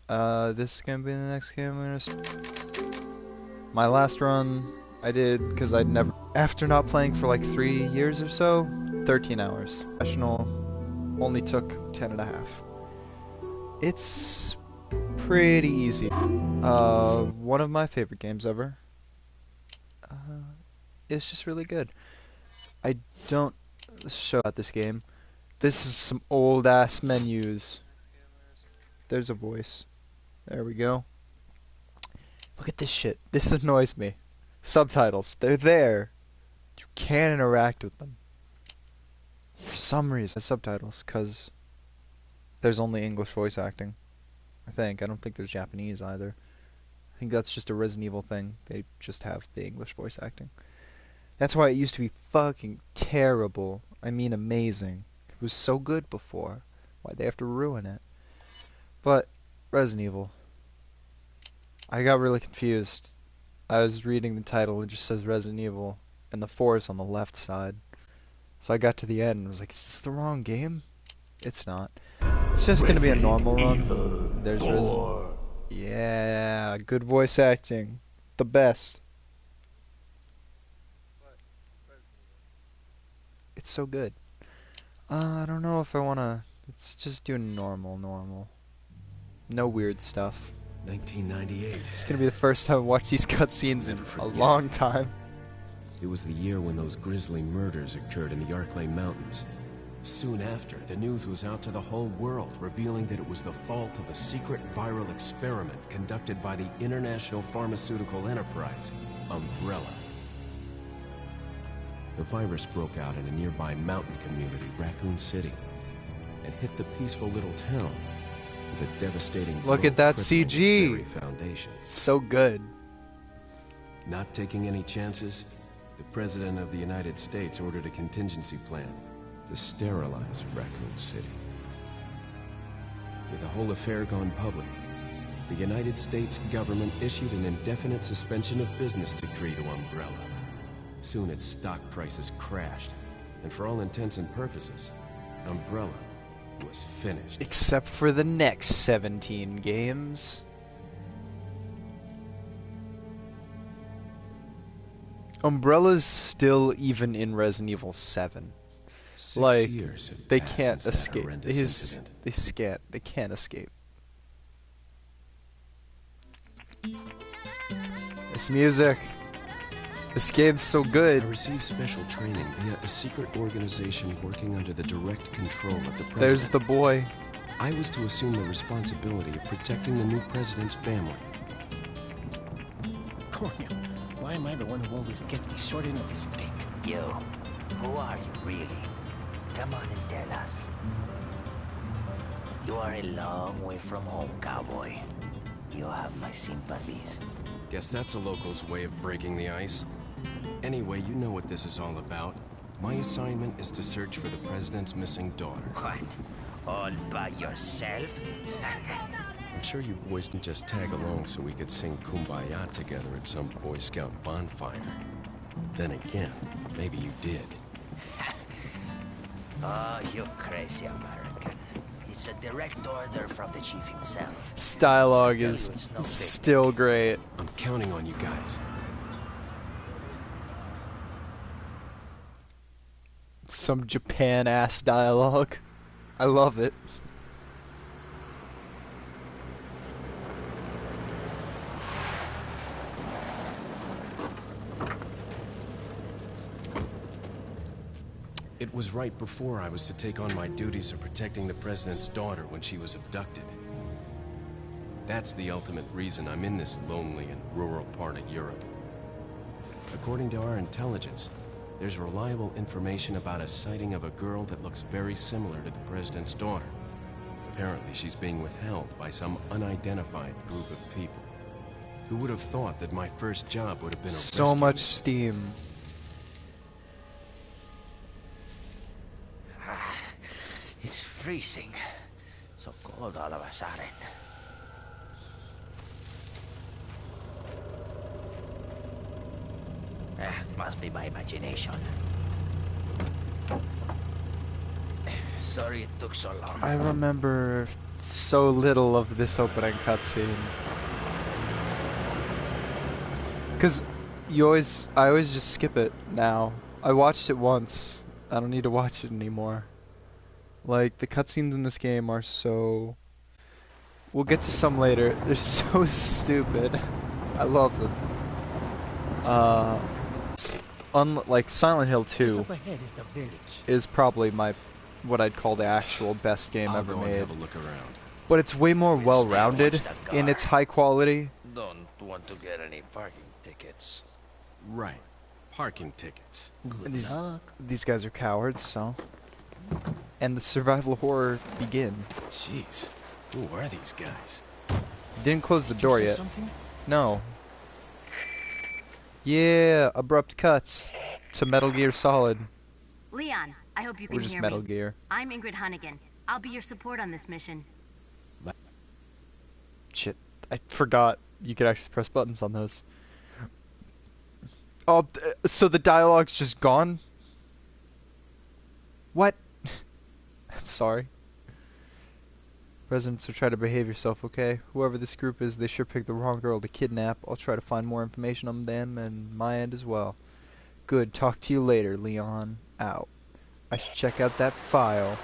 This is gonna be the next game I'm gonna. My last run I did because I'd never. After not playing for like 3 years or so, 13 hours. Professional only took 10 and a half. It's pretty easy. One of my favorite games ever. It's just really good. I don't show out this game. This is some old ass menus. There's a voice. There we go. Look at this shit. This annoys me. Subtitles. They're there. You can't interact with them. For some reason, subtitles, because there's only English voice acting. I think. I don't think there's Japanese either. I think that's just a Resident Evil thing. They just have the English voice acting. That's why it used to be fucking terrible. I mean amazing. It was so good before. Why'd they have to ruin it? But, Resident Evil. I got really confused. I was reading the title, it just says Resident Evil, and the 4 is on the left side. So I got to the end and was like, is this the wrong game? It's not. It's just gonna be a normal run. There's Resident. Yeah, good voice acting. The best. It's so good. I don't know if I wanna. Let's just do normal. No weird stuff. 1998. It's gonna be the first time I watch these cutscenes in a long time. It was the year when those grisly murders occurred in the Arklay Mountains. Soon after, the news was out to the whole world, revealing that it was the fault of a secret viral experiment conducted by the international pharmaceutical enterprise, Umbrella. The virus broke out in a nearby mountain community, Raccoon City, and hit the peaceful little town with a devastating Look at that CG. Foundation. It's so good. Not taking any chances, the President of the United States ordered a contingency plan to sterilize Raccoon City. With the whole affair gone public, the United States government issued an indefinite suspension of business decree to Umbrella. Soon its stock prices crashed, and for all intents and purposes, Umbrella was finished. Except for the next 17 games. Umbrella's still even in Resident Evil 7. 6 Like, years have they passed can't since that escape. horrendous incident. They can't escape. This music. This game's so good. I received special training via a secret organization working under the direct control of the president. There's the boy. I was to assume the responsibility of protecting the new president's family. Cornel, why am I the one who always gets the short end of the stick? You, who are you really? Come on and tell us. You are a long way from home, cowboy. You have my sympathies. Guess that's a local's way of breaking the ice. Anyway, you know what this is all about. My assignment is to search for the president's missing daughter. What? All by yourself? I'm sure you boys didn't just tag along so we could sing Kumbaya together at some Boy Scout bonfire. Then again, maybe you did. Oh, you crazy American. It's a direct order from the chief himself. This dialogue is still great. I'm counting on you guys. Some Japan-ass dialogue. I love it. It was right before I was to take on my duties of protecting the president's daughter when she was abducted. That's the ultimate reason I'm in this lonely and rural part of Europe. According to our intelligence, there's reliable information about a sighting of a girl that looks very similar to the president's daughter. Apparently, she's being withheld by some unidentified group of people. Who would have thought that my first job would have been a So rescue much mission? steam. It's freezing. So cold all of a sudden. Must be my imagination. Sorry it took so long. I remember so little of this opening cutscene. Cause I always just skip it now. I watched it once. I don't need to watch it anymore. Like, the cutscenes in this game are so... We'll get to some later. They're so stupid. I love them. Like Silent Hill Just 2 up ahead is the village. is probably what I'd call the actual best game I'll ever go and made. have a look around. But it's way more We'll stay and well-rounded watch the in its car. high quality. Don't want to get any parking tickets. Right. Parking tickets. Good These- luck. These guys are cowards, so... And the survival horror begin. Jeez. Who are these guys? Didn't close the Did you door say yet. something? No. Yeah, abrupt cuts to Metal Gear Solid. Leon, I hope you Or can just hear Metal me. Gear. I'm Ingrid Hunnigan. I'll be your support on this mission. Shit, I forgot you could actually press buttons on those. Oh, so the dialogue's just gone? What? I'm sorry. Residents will try to behave yourself, okay? Whoever this group is, they sure picked the wrong girl to kidnap. I'll try to find more information on them and my end as well. Good, talk to you later, Leon. Out. I should check out that file.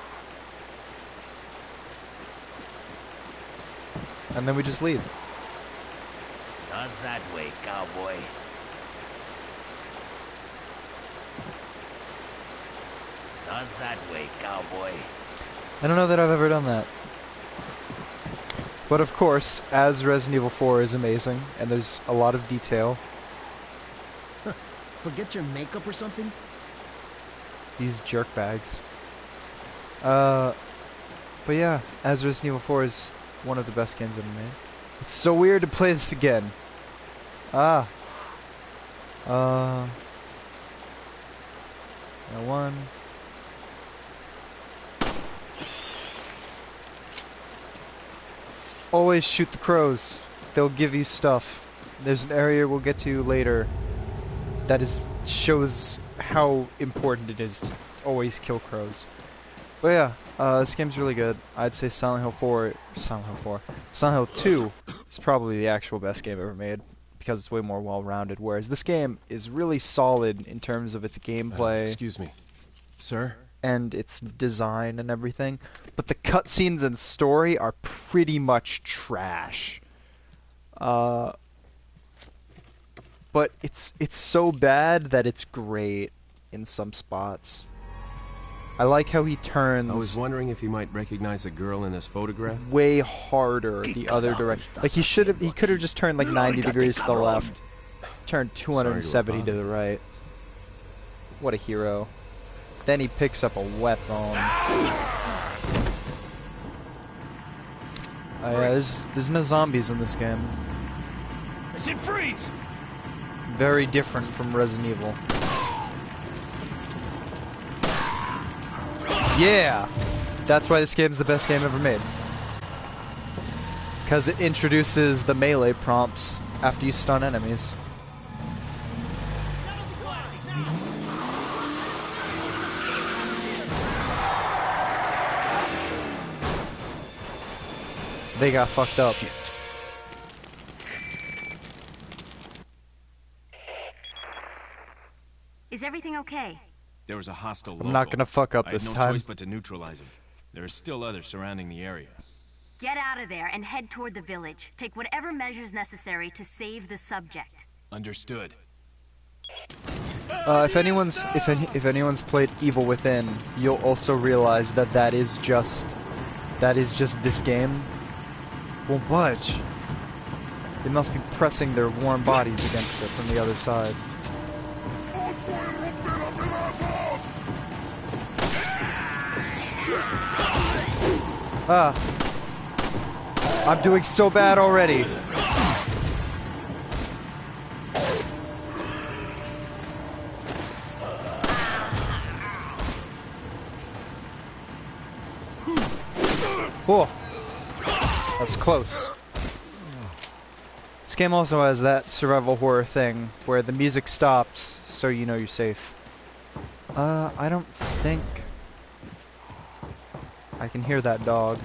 And then we just leave. Not that way, cowboy. Not that way, cowboy. I don't know that I've ever done that. But of course, as Resident Evil 4 is amazing, and there's a lot of detail, Forget your makeup or something? these jerkbags. But yeah, as Resident Evil 4 is one of the best games ever made. It's so weird to play this again. Now one. Always shoot the crows. They'll give you stuff. There's an area we'll get to later that shows how important it is to always kill crows. But yeah, this game's really good. I'd say Silent Hill 2 is probably the actual best game ever made because it's way more well-rounded, whereas this game is really solid in terms of its gameplay Excuse me. Sir? and its design and everything, but the cutscenes and story are pretty much trash. But it's so bad that it's great in some spots. I like how he turns I was wondering if you might recognize the girl in this photograph. way harder the other direction. Like he could have just turned like 90 degrees to the left, turned 270 to the right. What a hero. Then he picks up a weapon. Yeah, there's no zombies in this game. I said freeze! Very different from Resident Evil. Yeah! That's why this game's the best game ever made. Because it introduces the melee prompts after you stun enemies. They got fucked up. Shit. Is everything okay? There was a hostile I'm not gonna fuck up I this had no time. choice but to neutralize him. There are still others surrounding the area. Get out of there and head toward the village. Take whatever measures necessary to save the subject. Understood. If anyone's played Evil Within, you'll also realize that that is just this game won't budge. They must be pressing their warm bodies against it from the other side. Ah. I'm doing so bad already. Whoa. That's close. This game also has that survival horror thing where the music stops so you know you're safe. I don't think... I can hear that dog.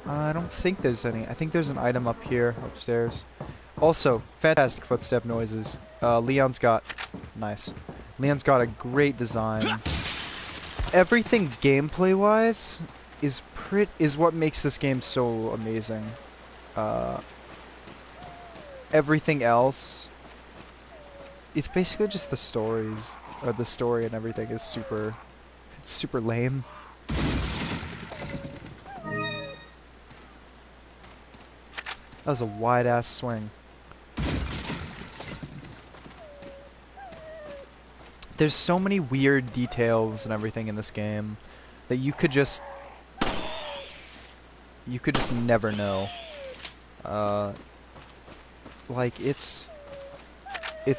I don't think there's any. I think there's an item up here, upstairs. Also, fantastic footstep noises. Leon's got... Nice. Leon's got a great design. Everything gameplay-wise is what makes this game so amazing. Everything else... It's basically just the stories. Or the story and everything is super... It's super lame. That was a wide-ass swing. There's so many weird details and everything in this game that you could just never know. Like, it's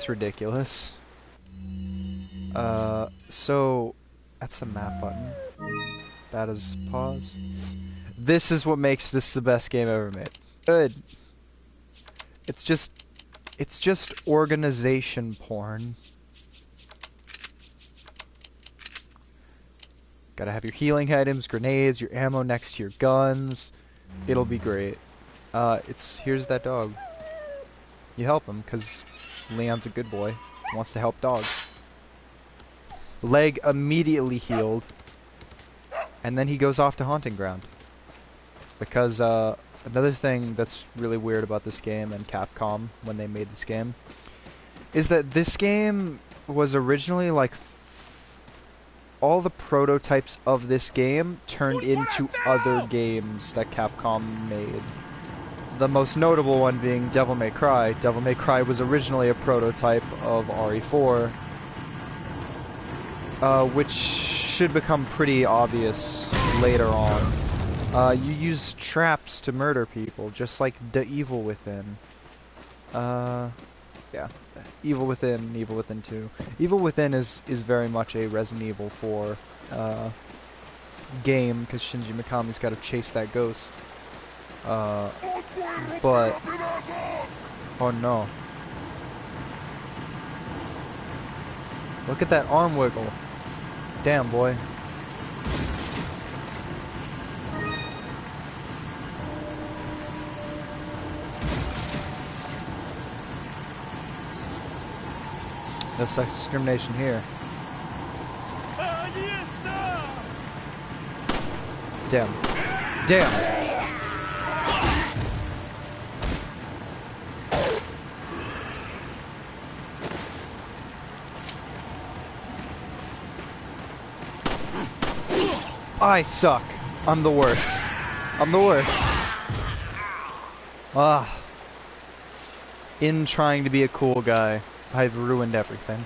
ridiculous. So that's the map button. That is pause. This is what makes this the best game ever made. Good. It's just organization porn. Gotta have your healing items, grenades, your ammo next to your guns. It'll be great. Here's that dog. You help him, because Leon's a good boy. He wants to help dogs. Leg immediately healed. And then he goes off to Haunting Ground. Because, another thing that's really weird about this game and Capcom when they made this game is that this game was originally like all the prototypes of this game turned into other games that Capcom made. The most notable one being Devil May Cry. Devil May Cry was originally a prototype of RE4, which should become pretty obvious later on. You use traps to murder people, just like The Evil Within. Yeah. Evil Within, Evil Within 2. Evil Within is very much a Resident Evil 4 game, because Shinji Mikami's got to chase that ghost. But... Oh no. Look at that arm wiggle. Damn, boy. No sex discrimination here. Damn. Damn! I suck. I'm the worst. I'm the worst. Ah. In trying to be a cool guy, I've ruined everything.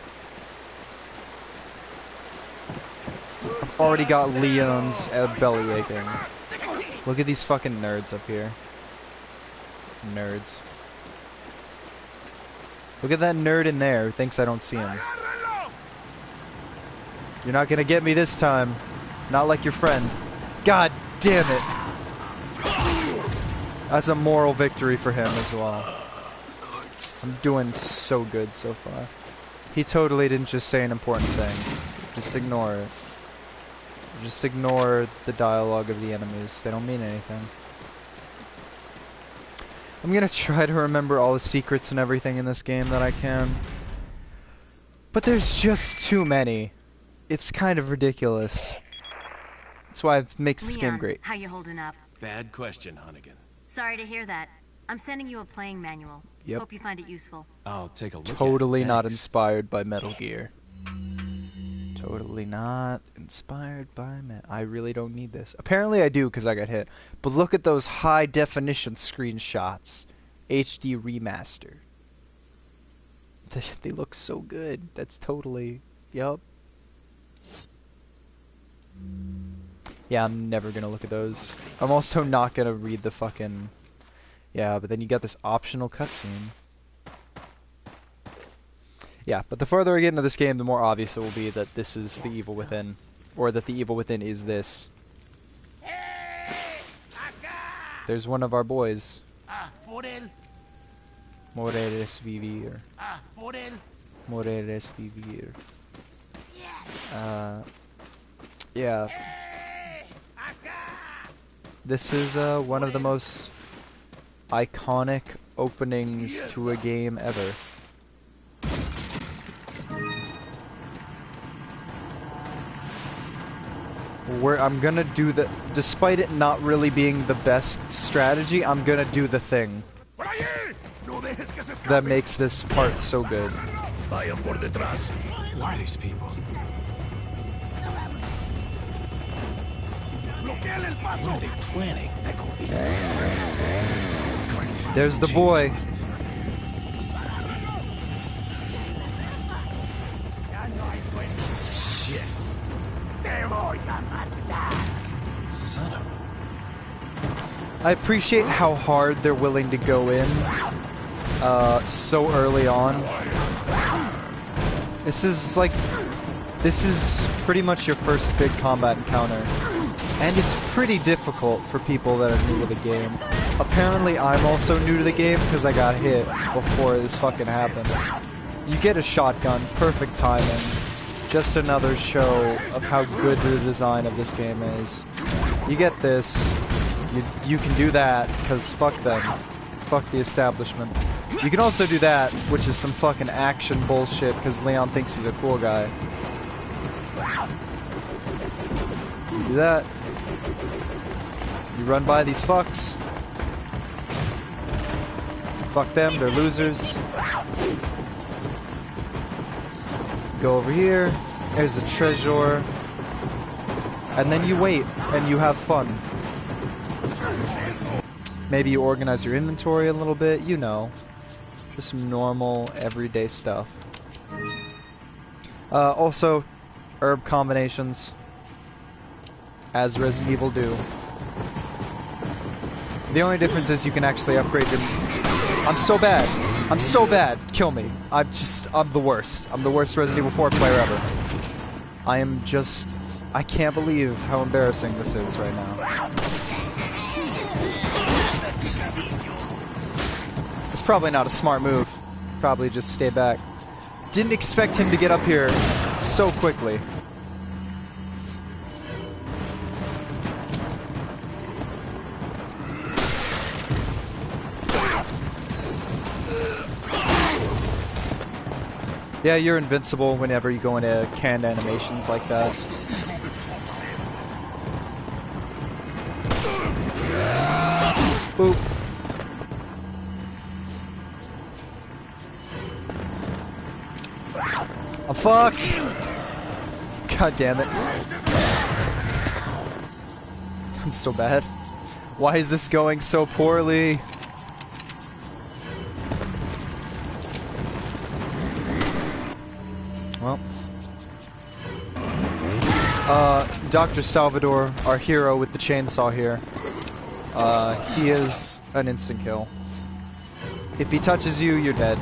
I've already got Leon's belly aching. Look at these fucking nerds up here. Nerds. Look at that nerd in there who thinks I don't see him. You're not gonna get me this time. Not like your friend. God damn it. That's a moral victory for him as well. I'm doing so good so far. He totally didn't just say an important thing. Just ignore it. Just ignore the dialogue of the enemies. They don't mean anything. I'm gonna try to remember all the secrets and everything in this game that I can. But there's just too many. It's kind of ridiculous. That's why it makes this game great. How you holding up? Bad question, Hunnigan. Sorry to hear that. I'm sending you a playing manual. Yep. Hope you find it useful. I'll take a look at it. Totally not Thanks. inspired by Metal Gear. Totally not inspired by I really don't need this. Apparently I do because I got hit. But look at those high definition screenshots. HD remaster. They look so good. That's totally... Yup. Yeah, I'm never gonna look at those. I'm also not gonna read the fucking... Yeah, but then you got this optional cutscene. Yeah, but the further I get into this game, the more obvious it will be that this is the Evil Within. Or that the Evil Within is this. There's one of our boys. Moreres vivir. Moreres vivir. Yeah. This is one of the most iconic openings to a game ever. I'm gonna do the, despite it not really being the best strategy, I'm gonna do the thing that makes this part so good. Why are these people? What are they planning? There's the boy. Shit. Son of I appreciate how hard they're willing to go in so early on. This is pretty much your first big combat encounter. And it's pretty difficult for people that are new to the game. Apparently I'm also new to the game because I got hit before this fucking happened. You get a shotgun, perfect timing. Just another show of how good the design of this game is. You get this, you can do that, because fuck them. Fuck the establishment. You can also do that, which is some fucking action bullshit, because Leon thinks he's a cool guy. You do that. You run by these fucks. Fuck them, they're losers. Go over here. There's a treasure. And then you wait, and you have fun. Maybe you organize your inventory a little bit, you know. Just normal, everyday stuff. Also, herb combinations. As Resident Evil do. The only difference is you can actually upgrade your... I'm so bad. I'm so bad. Kill me. I'm the worst. I'm the worst Resident Evil 4 player ever. I can't believe how embarrassing this is right now. It's probably not a smart move. Probably just stay back. Didn't expect him to get up here so quickly. Yeah, you're invincible whenever you go into canned animations like that. Boop. I'm fucked! God damn it. I'm so bad. Why is this going so poorly? Well. Dr. Salvador, our hero with the chainsaw here. He is an instant kill. If he touches you, you're dead.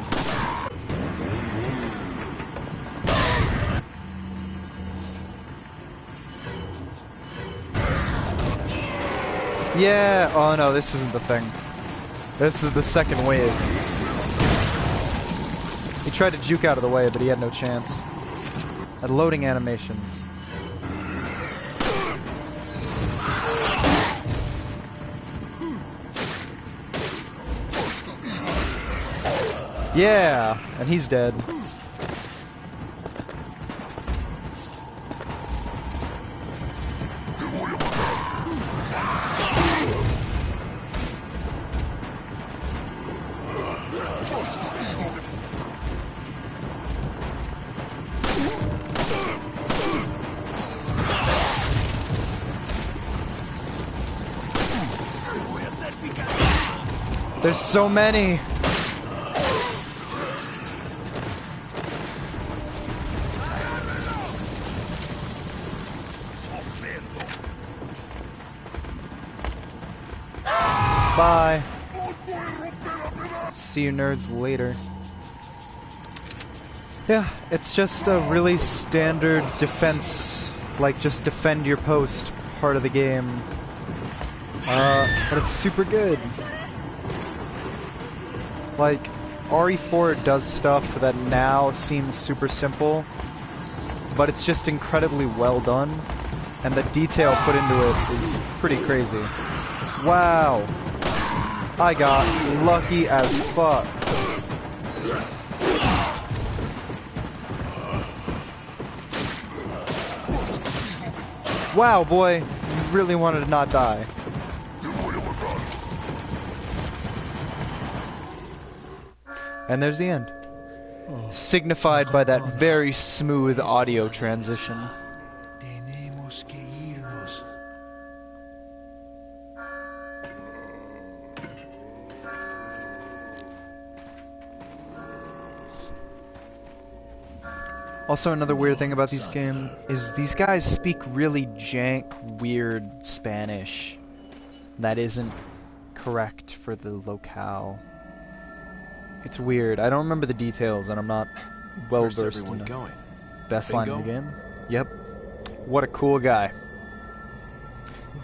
Yeah! Oh no, this isn't the thing. This is the second wave. He tried to juke out of the way, but he had no chance. A loading animation. Yeah! And he's dead. There's so many! Bye! See you nerds later. Yeah, it's just a really standard defense, like just defend your post part of the game. But it's super good. Like, RE4 does stuff that now seems super simple, but it's just incredibly well done. and the detail put into it is pretty crazy. Wow. I got lucky as fuck. Wow, boy, you really wanted to not die. And there's the end. Signified by that very smooth audio transition. Tenemos que irnos. Also, another weird thing about these games is these guys speak really jank, weird Spanish that isn't correct for the locale. It's weird. I don't remember the details, and I'm not well Where's versed everyone in the going? best line in the Bingo? game. Yep. What a cool guy.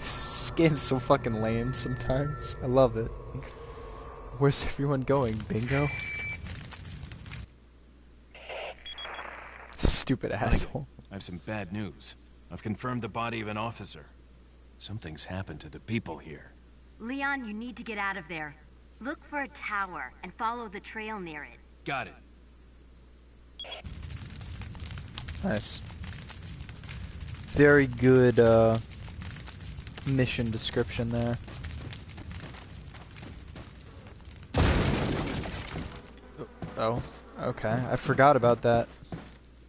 This game's so fucking lame sometimes. I love it. Where's everyone going? Bingo? Stupid asshole. I have some bad news. I've confirmed the body of an officer. Something's happened to the people here. Leon, you need to get out of there. Look for a tower and follow the trail near it. Got it. Nice. Very good mission description there. Oh, okay. I forgot about that.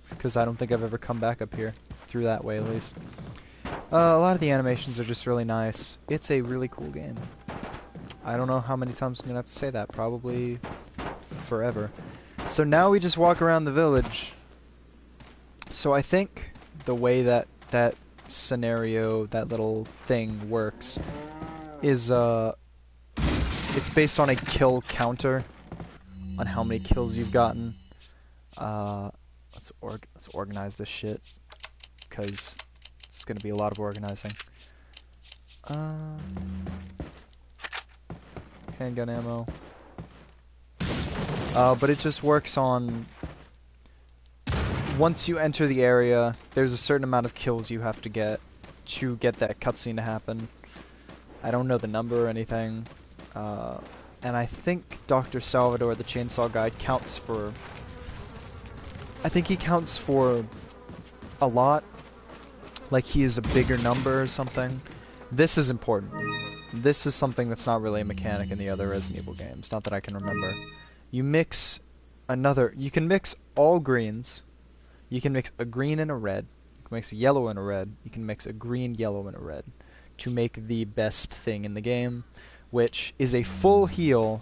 Because I don't think I've ever come back up here. Through that way, at least. A lot of the animations are just really nice. It's a really cool game. I don't know how many times I'm going to have to say that. Probably forever. So now we just walk around the village. So I think the way that that scenario, that little thing works is it's based on a kill counter, on how many kills you've gotten. Let's organize this shit, because it's gonna be a lot of organizing. Handgun ammo. But it just works on, once you enter the area, there's a certain amount of kills you have to get that cutscene to happen. I don't know the number or anything. And I think Dr. Salvador, the chainsaw guy, counts for... I think he counts for a lot. Like he is a bigger number or something. This is important. This is something that's not really a mechanic in the other Resident Evil games. Not that I can remember. You mix you can mix all greens. You can mix a green and a red. You can mix a yellow and a red. You can mix a green, yellow, and a red to make the best thing in the game, which is a full heal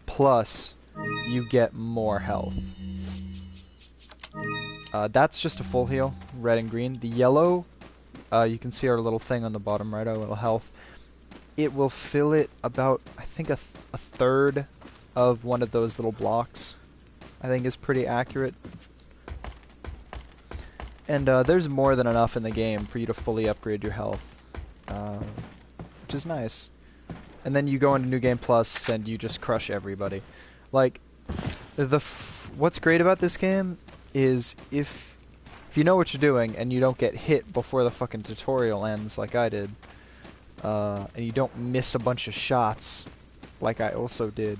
plus you get more health. That's just a full heal, red and green. The yellow, you can see our little thing on the bottom right, our little health. It will fill it about, I think, a third of one of those little blocks. I think is pretty accurate. And there's more than enough in the game for you to fully upgrade your health, which is nice. And then you go into New Game Plus and you just crush everybody. Like, what's great about this game is if you know what you're doing and you don't get hit before the fucking tutorial ends like I did, and you don't miss a bunch of shots like I also did,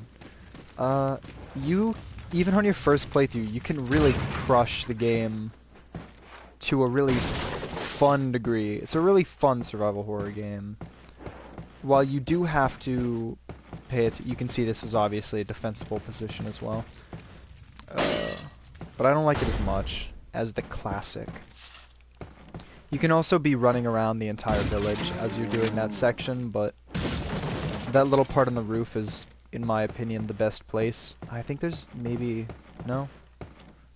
you, even on your first playthrough, you can really crush the game to a really fun degree. It's a really fun survival horror game. While you do have to pay it, you can see this is obviously a defensible position as well. But I don't like it as much as the classic. You can also be running around the entire village as you're doing that section, but that little part on the roof is, in my opinion, the best place. I think there's maybe... no?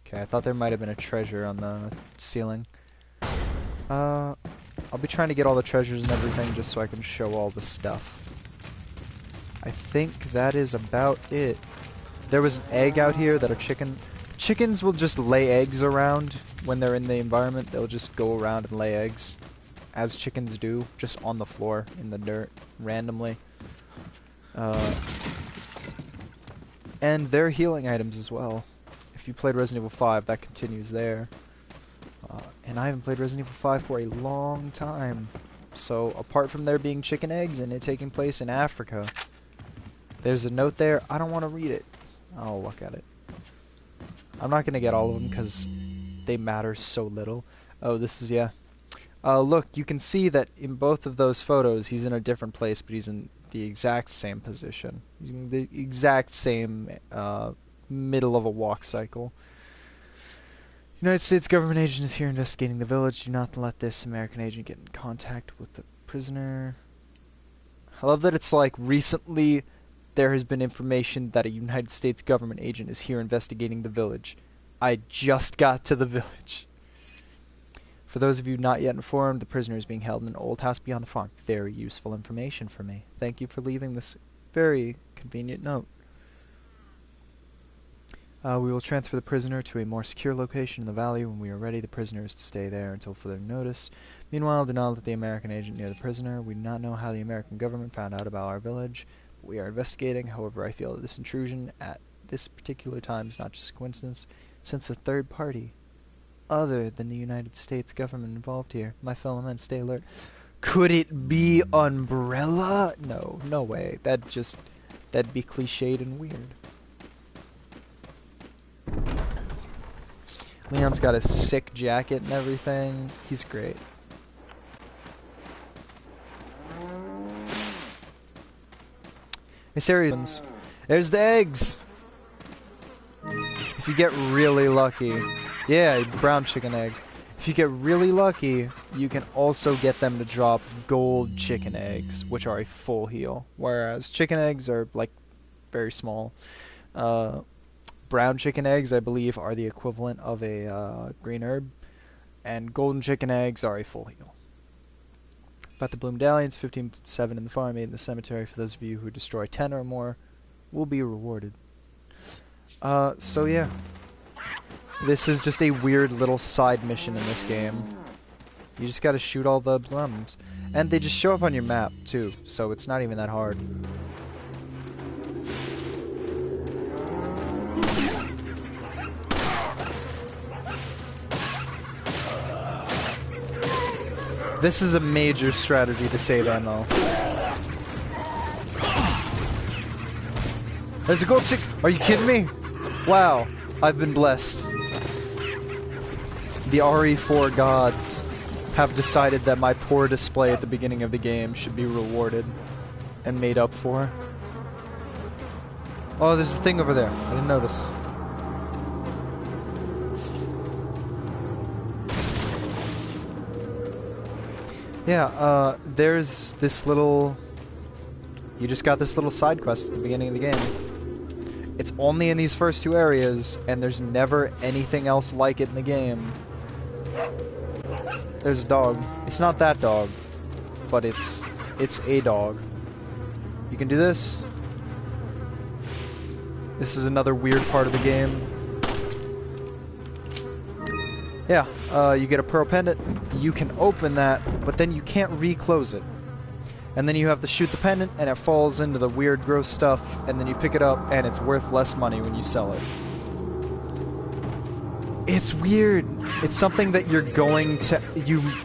Okay, I thought there might have been a treasure on the ceiling. I'll be trying to get all the treasures and everything just so I can show all the stuff. I think that is about it. There was an egg out here that a chicken... Chickens will just lay eggs around when they're in the environment. They'll just go around and lay eggs, as chickens do, just on the floor, in the dirt, randomly. And they're healing items as well. If you played Resident Evil 5, that continues there. And I haven't played Resident Evil 5 for a long time. So, apart from there being chicken eggs and it taking place in Africa, there's a note there. I don't want to read it. I'll look at it. I'm not going to get all of them because they matter so little. Oh, this is, yeah. Look, you can see that in both of those photos, he's in a different place, but he's in the exact same position. He's in the exact same middle of a walk cycle. United States government agent is here investigating the village. Do not let this American agent get in contact with the prisoner. I love that it's like recently there has been information that a United States government agent is here investigating the village. I just got to the village. For those of you not yet informed, the prisoner is being held in an old house beyond the farm. Very useful information for me. Thank you for leaving this very convenient note. We will transfer the prisoner to a more secure location in the valley. When we are ready, the prisoner is to stay there until further notice. Meanwhile, do not let the American agent near the prisoner. We do not know how the American government found out about our village. We are investigating. However, I feel that this intrusion at this particular time is not just a coincidence, since a third party other than the United States government involved here. My fellow men, stay alert. Could it be Umbrella? No, no way. That'd be cliched and weird. Leon's got a sick jacket and everything. He's great. Hey, Syrians. There's the eggs! If you get really lucky... Yeah, brown chicken egg. If you get really lucky, you can also get them to drop gold chicken eggs, which are a full heal. Whereas chicken eggs are, like, very small. Brown chicken eggs, I believe, are the equivalent of a green herb. And golden chicken eggs are a full heal. About the Bloom Dalliance, 15-7 in the farm, 8 in the cemetery. For those of you who destroy 10 or more, will be rewarded. So yeah. This is just a weird little side mission in this game. You just gotta shoot all the blums. And they just show up on your map, too, so it's not even that hard. This is a major strategy to save ammo. There's a gold chick. Are you kidding me? Wow, I've been blessed. The RE4 gods have decided that my poor display at the beginning of the game should be rewarded and made up for. Oh, there's a thing over there. I didn't notice. Yeah, there's this little... You just got this little side quest at the beginning of the game. It's only in these first two areas, and there's never anything else like it in the game. There's a dog. It's not that dog, but it's a dog. You can do this. This is another weird part of the game. Yeah, you get a pearl pendant. You can open that, but then you can't reclose it. And then you have to shoot the pendant, and it falls into the weird, gross stuff, and then you pick it up, and it's worth less money when you sell it. It's weird. It's something that you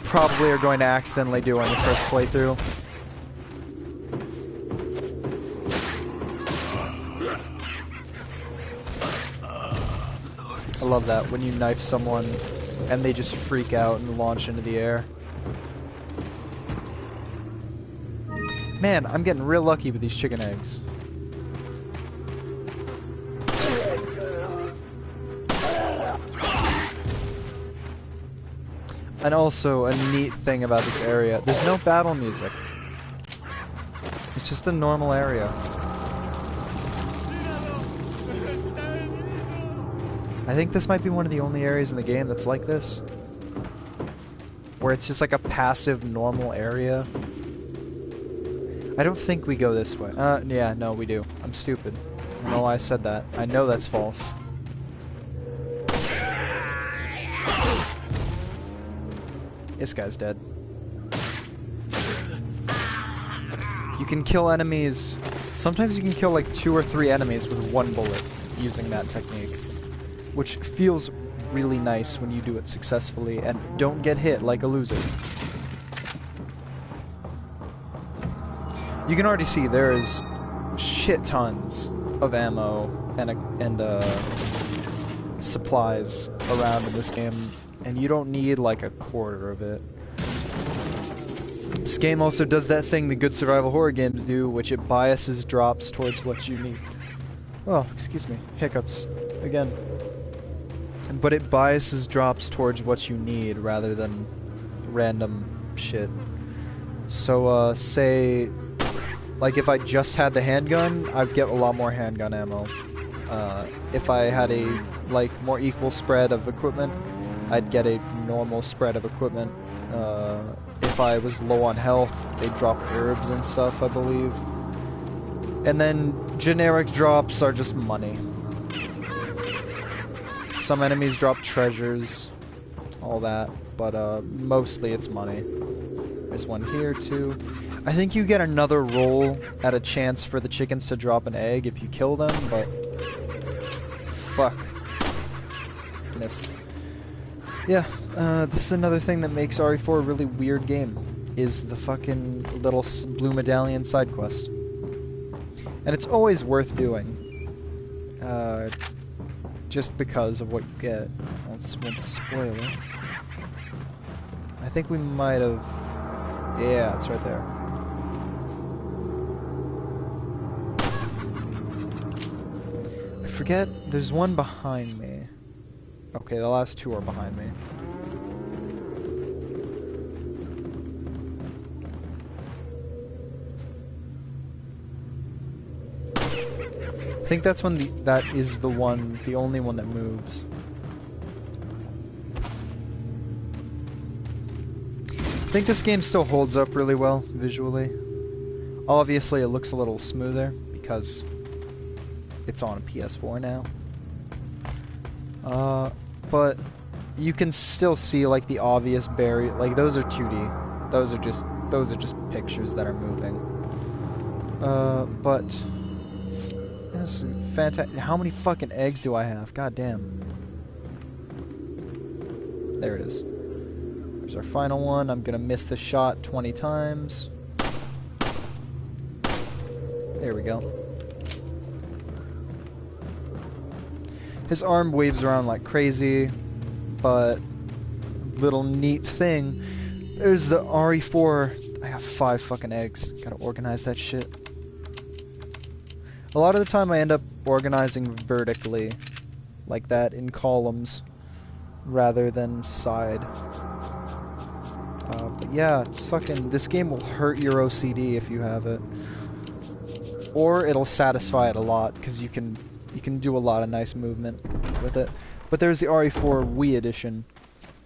probably are going to accidentally do on your first playthrough. I love that, when you knife someone, and they just freak out and launch into the air. Man, I'm getting real lucky with these chicken eggs. And also, a neat thing about this area, there's no battle music. It's just a normal area. I think this might be one of the only areas in the game that's like this. Where it's just like a passive, normal area. I don't think we go this way. Yeah, no, we do. I'm stupid. I don't know why I said that. I know that's false. This guy's dead. You can kill enemies... Sometimes you can kill like 2 or 3 enemies with 1 bullet using that technique. Which feels really nice when you do it successfully and don't get hit like a loser. You can already see there is shit tons of ammo and supplies around in this game, and you don't need like a quarter of it. This game also does that thing the good survival horror games do, which it biases drops towards what you need. Oh, excuse me, hiccups again. But it biases drops towards what you need rather than random shit. So say like if I just had the handgun, I'd get a lot more handgun ammo. If I had a like more equal spread of equipment, I'd get a normal spread of equipment. If I was low on health, they drop herbs and stuff, I believe. And then generic drops are just money. Some enemies drop treasures, all that, but mostly it's money. There's one here too. I think you get another roll at a chance for the chickens to drop an egg if you kill them, but fuck. Missed. Yeah, this is another thing that makes RE4 a really weird game, is the fucking little blue medallion side quest. And it's always worth doing. Just because of what you get. Won't spoil it. I think we might have... Yeah, it's right there. I forget, there's one behind me. Okay, the last two are behind me. I think that's when that is the only one that moves. I think this game still holds up really well visually. Obviously, it looks a little smoother because it's on a PS4 now. But you can still see like the obvious barrier. Like those are 2D. Those are just pictures that are moving. But that's fantastic. How many fucking eggs do I have? God damn. There it is. There's our final one. I'm gonna miss the shot 20 times. There we go. His arm waves around like crazy, but little neat thing. There's the RE4. I got 5 fucking eggs. Gotta organize that shit. A lot of the time I end up organizing vertically, like that, in columns, rather than side. But yeah, it's fucking... This game will hurt your OCD if you have it. Or it'll satisfy it a lot, because you can do a lot of nice movement with it. But there's the RE4 Wii edition,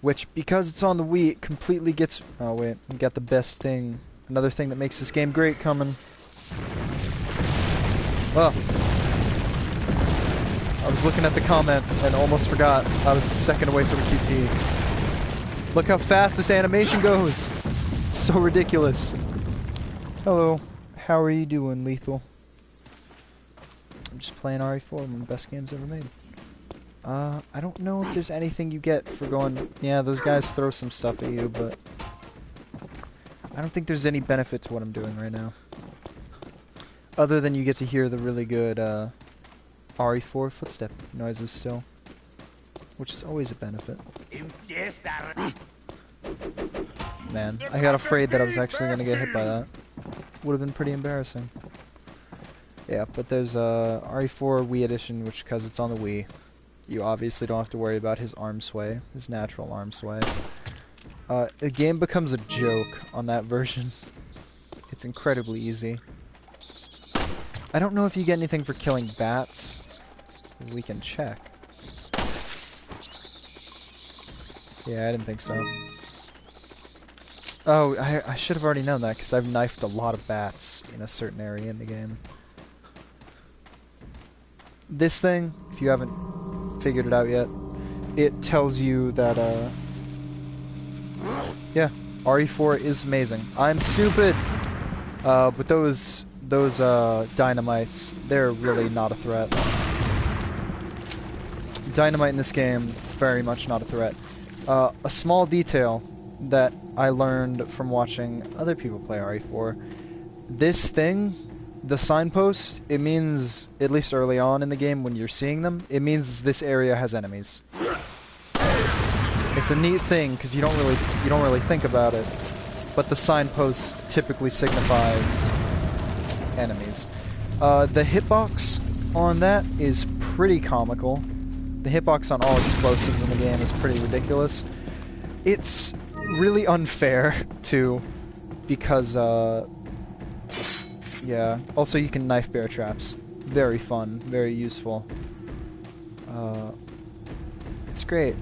which, because it's on the Wii, it completely gets... Oh wait, we got the best thing. Another thing that makes this game great coming. Oh. I was looking at the comment and almost forgot I was a second away from a QT. Look how fast this animation goes! It's so ridiculous. Hello. How are you doing, Lethal? I'm just playing RE4, one of the best games ever made. I don't know if there's anything you get for going... Yeah, those guys throw some stuff at you, but... I don't think there's any benefit to what I'm doing right now. Other than you get to hear the really good, RE4 footstep noises still. Which is always a benefit. Man, I got afraid that I was actually gonna get hit by that. Would have been pretty embarrassing. Yeah, but there's RE4 Wii Edition, which, because it's on the Wii, you obviously don't have to worry about his arm sway, his natural arm sway. The game becomes a joke on that version. It's incredibly easy. I don't know if you get anything for killing bats. We can check. Yeah, I didn't think so. Oh, I should have already known that, because I've knifed a lot of bats in a certain area in the game. This thing, if you haven't figured it out yet, it tells you that, yeah, RE4 is amazing. I'm stupid! But those dynamites, they're really not a threat. Dynamite in this game very much not a threat. A small detail that I learned from watching other people play RE4. This thing, the signpost, it means, at least early on in the game when you're seeing them, it means this area has enemies. It's a neat thing because you don't really think about it, but the signpost typically signifies enemies. The hitbox on that is pretty comical. The hitbox on all explosives in the game is pretty ridiculous. It's really unfair too, because yeah. Also, you can knife bear traps. Very fun, very useful. It's great.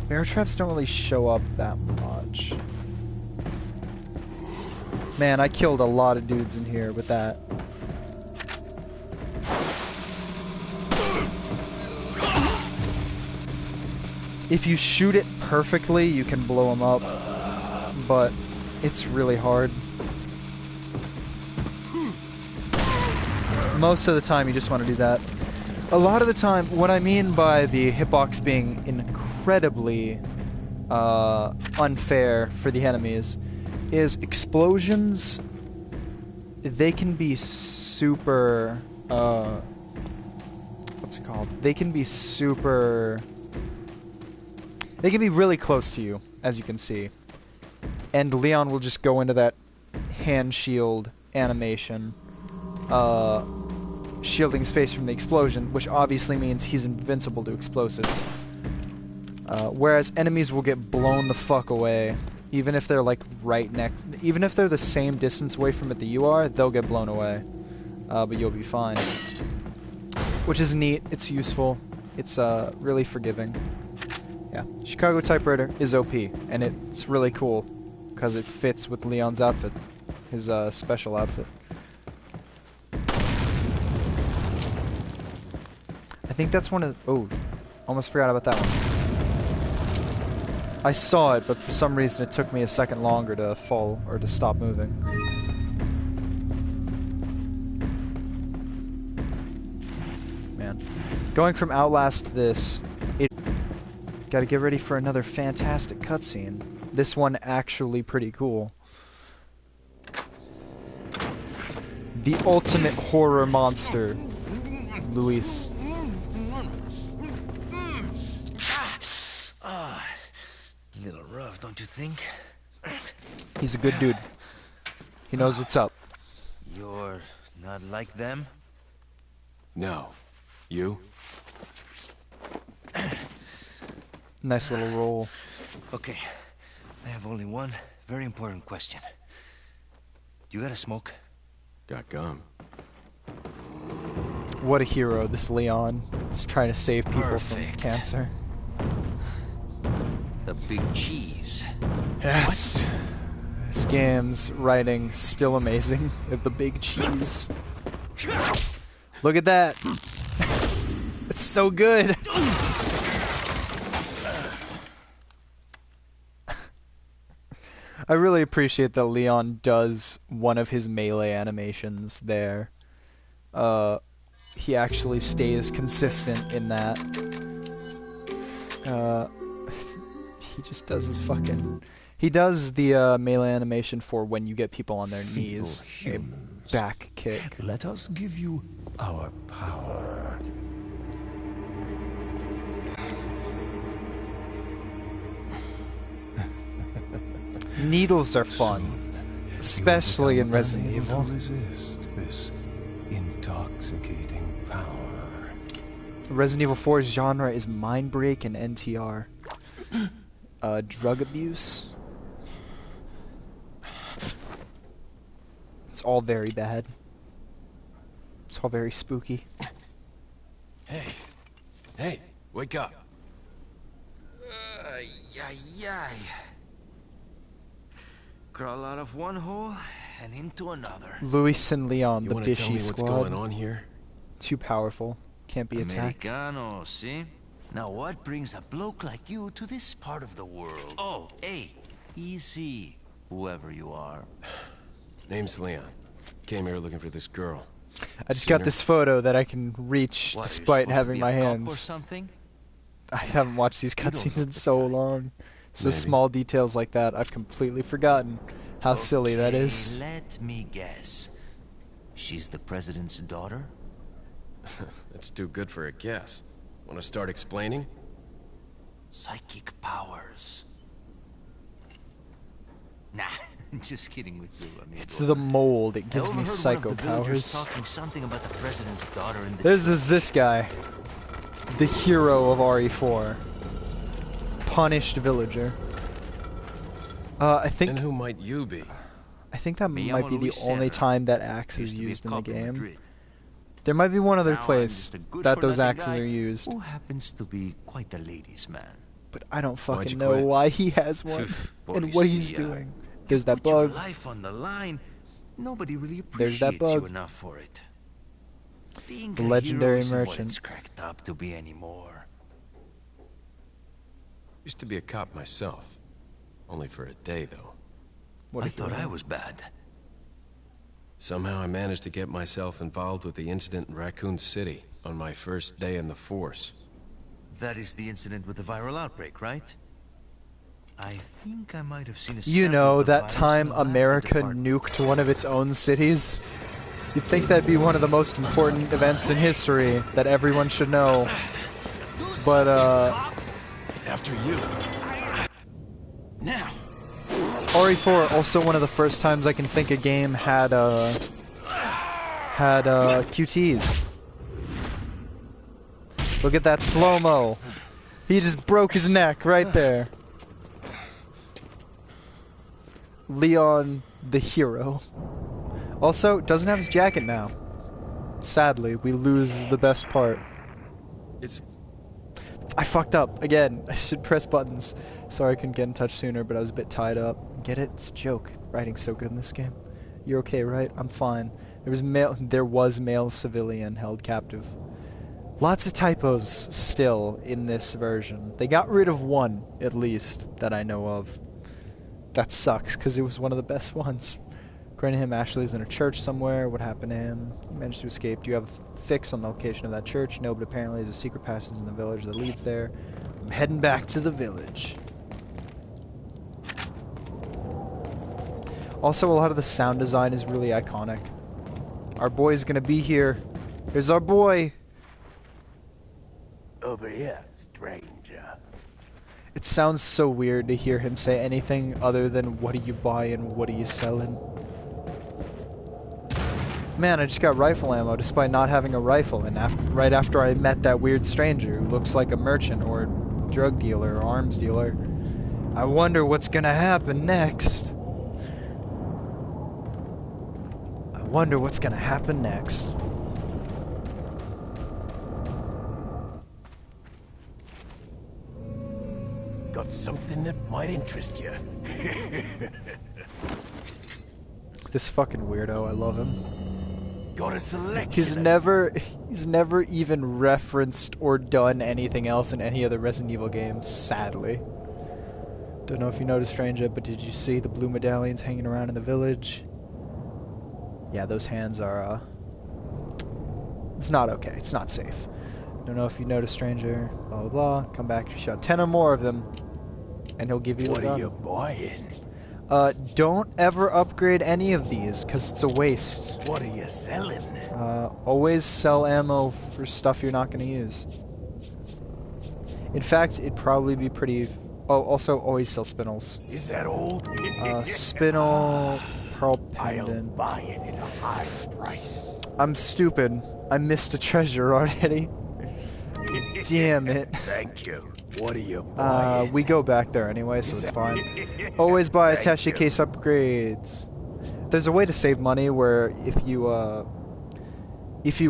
Bear traps don't really show up that much. Man, I killed a lot of dudes in here with that. If you shoot it perfectly, you can blow them up, but it's really hard. Most of the time, you just want to do that. A lot of the time, what I mean by the hitbox being incredibly unfair for the enemies is explosions. They can be super, what's it called? They can be super... They can be really close to you, as you can see. And Leon will just go into that hand shield animation, shielding his face from the explosion, which obviously means he's invincible to explosives. Whereas enemies will get blown the fuck away, even if they're like right next, even if they're the same distance away from it that you are, they'll get blown away. But you'll be fine. Which is neat, it's useful, it's really forgiving. Yeah, Chicago Typewriter is OP, and it's really cool, because it fits with Leon's outfit, his special outfit. I think that's one of... Oh, almost forgot about that one. I saw it, but for some reason it took me a second longer to fall, or to stop moving. Man. Going from Outlast to this, gotta get ready for another fantastic cutscene. This one actually pretty cool. The ultimate horror monster, Luis. Little rough, don't you think? He's a good dude. He knows what's up. You're not like them? No. You? Nice little roll. Okay, I have only one very important question. You got a smoke? Got gum. What a hero, this Leon. He's trying to save people Perfect. from cancer. The big cheese. Yes. This game's writing still amazing. Of the big cheese. Look at that. It's so good. I really appreciate that Leon does one of his melee animations there. He actually stays consistent in that. He just does his fucking... He does the melee animation for when you get people on their knees. A back kick. Let us give you our power. Needles are fun, especially in Resident Evil. Resist this intoxicating power. Resident Evil 4's genre is mind break and NTR. Drug abuse. It's all very bad. It's all very spooky. Hey. Hey, wake up. Yay. Crawl out of one hole and into another. Luis and Leon, You the want to tell Bishy me squad. what's going on here? Too powerful. Can't be attacked. Americano, see? Now what brings a bloke like you to this part of the world? Oh, hey, easy, whoever you are. Name's Leon. Came here looking for this girl. I just got this photo that I can reach What, despite you're supposed to having be my a cop or hands something? I haven't watched these You don't cutscenes know in the so time. long. So Maybe. small details like that, I've completely forgotten how silly that Okay, is. Let me guess. She's the president's daughter? That's too good for a guess. Want to start explaining? Psychic powers. Nah, just kidding with you, amigo. It's the mold. It I gives me overheard psycho one of the villagers powers. talking something about the president's daughter in the This guy, the hero of RE4, punished villager. I And think who might you be? that Me, might I'm be the Luis only Serra. time that axe Used is to be a used in the cop in game. Madrid. There might be one other Now I'm place just a that those good-for-nothing axes guy are used, Who happens to be quite the ladies' man. but I don't Why'd fucking you know quit? why he has one and what he's Policía. doing. There's that Put your bug. life on the line. Nobody really There's that appreciates you bug. enough for it. Being The a legendary hero isn't what merchant. it's cracked up to be anymore. Used to be a cop myself. Only for a day, though. What I if thought you're I wrong? was bad. Somehow I managed to get myself involved with the incident in Raccoon City on my first day in the force. That is the incident with the viral outbreak, right? I think I might have seen a You sample know, of the that virus time in the lab at the America department. nuked one of its own cities? You'd think that'd be one of the most important events in history that everyone should know. But, After you. Now. RE4, also one of the first times I can think a game had QTs. Look at that slow-mo. He just broke his neck right there. Leon, the hero. Also, doesn't have his jacket now. Sadly, we lose the best part. It's... I fucked up again. I should press buttons. Sorry I couldn't get in touch sooner, but I was a bit tied up. Get it? It's a joke. Writing's so good in this game. You're okay, right? I'm fine. There was male civilian held captive. Lots of typos still in this version. They got rid of one, at least, that I know of. That sucks, because it was one of the best ones. According to him, Ashley's in a church somewhere. What happened to him? He managed to escape. Do you have a fix on the location of that church? No, but apparently there's a secret passage in the village that leads there. I'm heading back to the village. Also, a lot of the sound design is really iconic. Our boy's gonna be here. Here's our boy. Over here, stranger. It sounds so weird to hear him say anything other than, what are you buying, what are you selling? Man, I just got rifle ammo despite not having a rifle, and right after I met that weird stranger who looks like a merchant or drug dealer or arms dealer. I wonder what's gonna happen next. I wonder what's gonna happen next. Got something that might interest you. This fucking weirdo, I love him. Got a selection. He's never even referenced or done anything else in any other Resident Evil games, sadly. Don't know if you noticed, stranger, but did you see the blue medallions hanging around in the village? Yeah, those hands are, it's not okay. It's not safe. Don't know if you noticed, stranger. Blah, blah, blah. Come back, shot 10 or more of them, and he'll give you What a gun. are you buying? Don't ever upgrade any of these, because it's a waste. What are you selling? Always sell ammo for stuff you're not going to use. In fact, it'd probably be pretty... Oh, also, always sell spinels. Is that all? Spinel, pearl I'll pendant. buy it at a high price. I'm stupid. I missed a treasure already. Damn it. Thank you. What are you buying? We go back there anyway, so it's fine. Always buy Thank attaché you. case upgrades. There's a way to save money where if you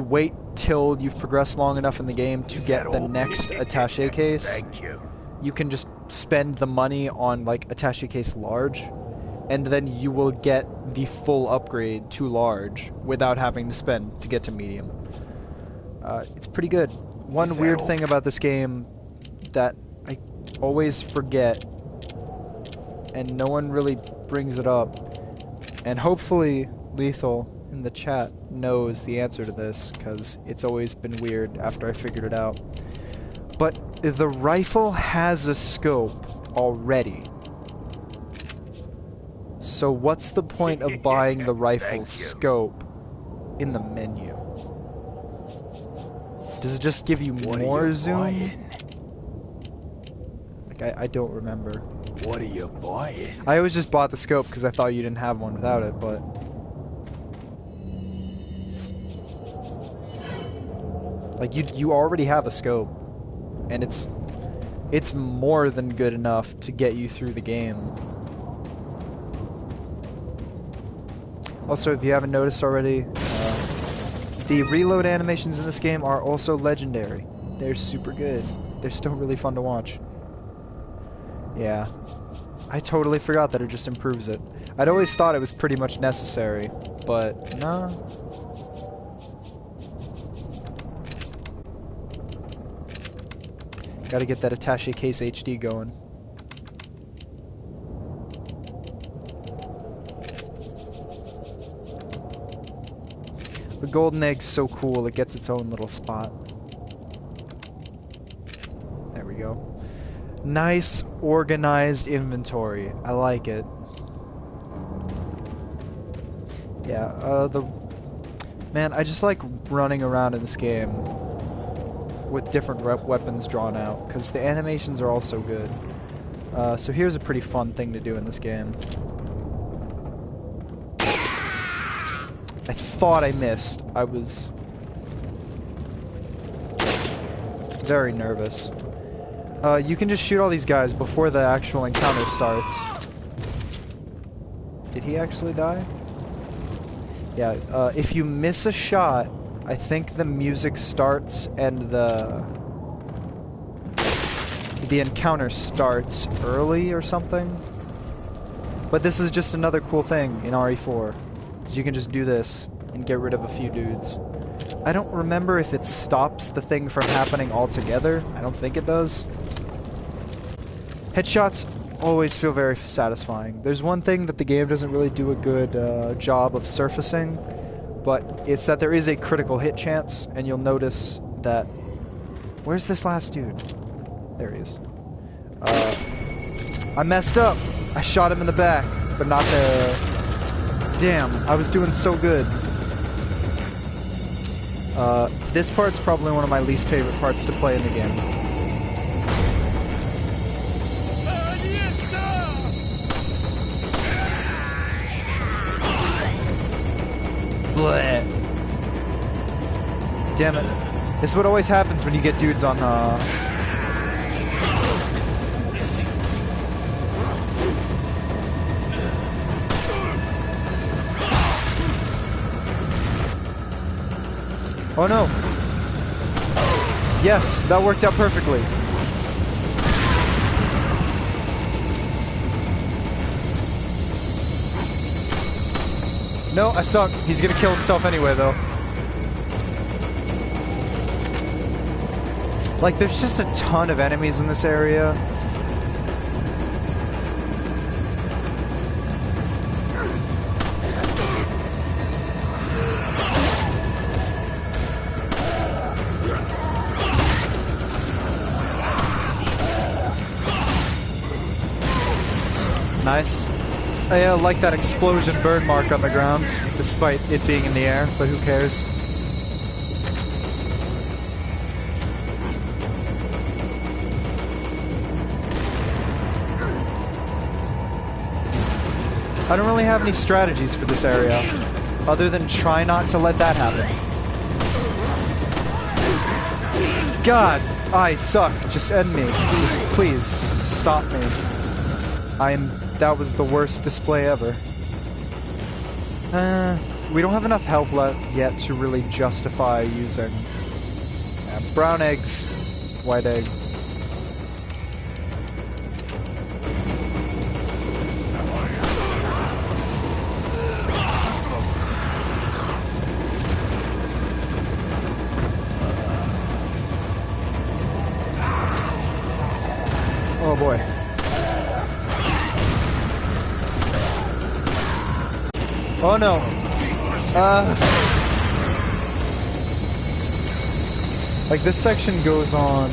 wait till you've progressed long enough in the game to Is get that the all? next attaché case, Thank you. you can just spend the money on like attaché case large, and then you will get the full upgrade to large without having to spend to get to medium. It's pretty good. One Is that weird all? thing about this game that I always forget, and no one really brings it up, and hopefully Lethal in the chat knows the answer to this, because it's always been weird after I figured it out. But the rifle has a scope already. So what's the point of buying the rifle scope in the menu? Does it just give you more zoom? Like, I don't remember. What are you buying? I always just bought the scope because I thought you didn't have one without it, but... Like, you already have a scope. And it's more than good enough to get you through the game. Also, if you haven't noticed already, the reload animations in this game are also legendary. They're super good. They're still really fun to watch. Yeah. I totally forgot that it just improves it. I'd always thought it was pretty much necessary, but nah. Gotta get that attaché case HD going. The golden egg's so cool, it gets its own little spot. There we go. Nice, organized inventory. I like it. Yeah, Man, I just like running around in this game with different weapons drawn out, because the animations are all so good. So here's a pretty fun thing to do in this game. I thought I missed. I was very nervous. You can just shoot all these guys before the actual encounter starts. Did he actually die? Yeah, if you miss a shot, I think the music starts and the encounter starts early or something. But this is just another cool thing in RE4. So you can just do this and get rid of a few dudes. I don't remember if it stops the thing from happening altogether. I don't think it does. Headshots always feel very satisfying. There's one thing that the game doesn't really do a good job of surfacing, but it's that there is a critical hit chance, and you'll notice that... Where's this last dude? There he is. I messed up. I shot him in the back, but not the... Damn, I was doing so good. This part's probably one of my least favorite parts to play in the game. Bleh. Damn it. This is what always happens when you get dudes on, Oh no! Yes, that worked out perfectly. No, I suck. He's gonna kill himself anyway, though. Like, there's just a ton of enemies in this area. Nice. I like that explosion burn mark on the ground, despite it being in the air, but who cares? I don't really have any strategies for this area, other than try not to let that happen. God, I suck. Just end me. Just please stop me. That was the worst display ever. We don't have enough health left yet to really justify using brown eggs, white egg. Oh boy. Oh no. Like, this section goes on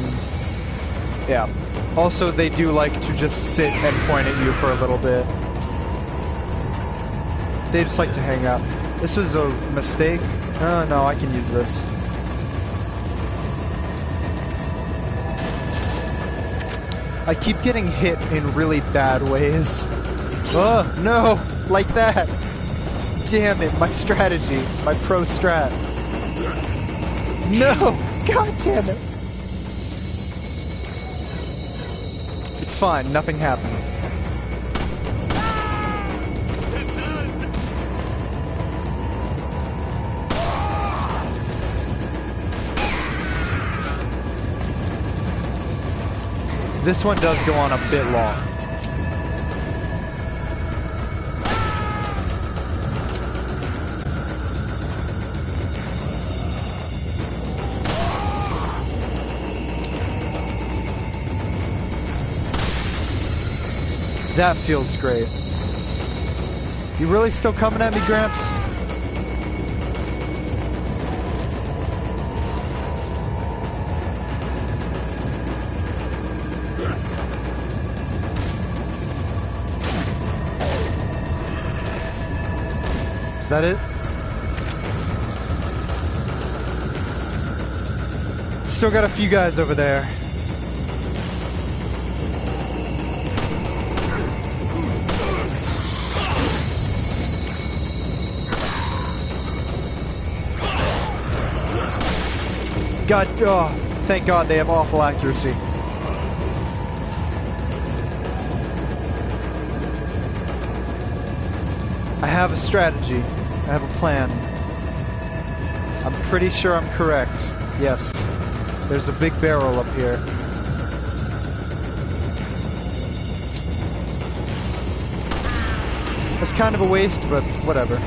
Yeah. Also, they do like to just sit and point at you for a little bit. They just like to hang out. This was a mistake. Oh no, I can use this. I keep getting hit in really bad ways. Oh, no! Like that! Damn it, my strategy. My pro strat. No! God damn it! It's fine, nothing happened. This one does go on a bit long. That feels great. You really still coming at me, Gramps? Is that it? Still got a few guys over there. God, oh, thank God they have awful accuracy. I have a strategy. I have a plan. I'm pretty sure I'm correct. Yes. There's a big barrel up here. It's kind of a waste, but whatever.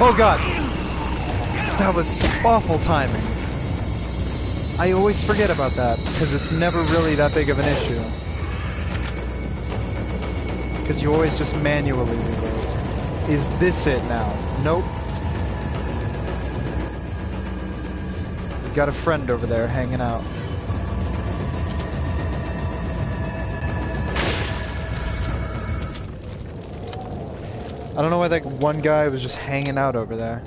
Oh God! That was awful timing. I always forget about that, because it's never really that big of an issue. Because you always just manually reload. Is this it now? Nope. We got a friend over there hanging out. I don't know why that one guy was just hanging out over there.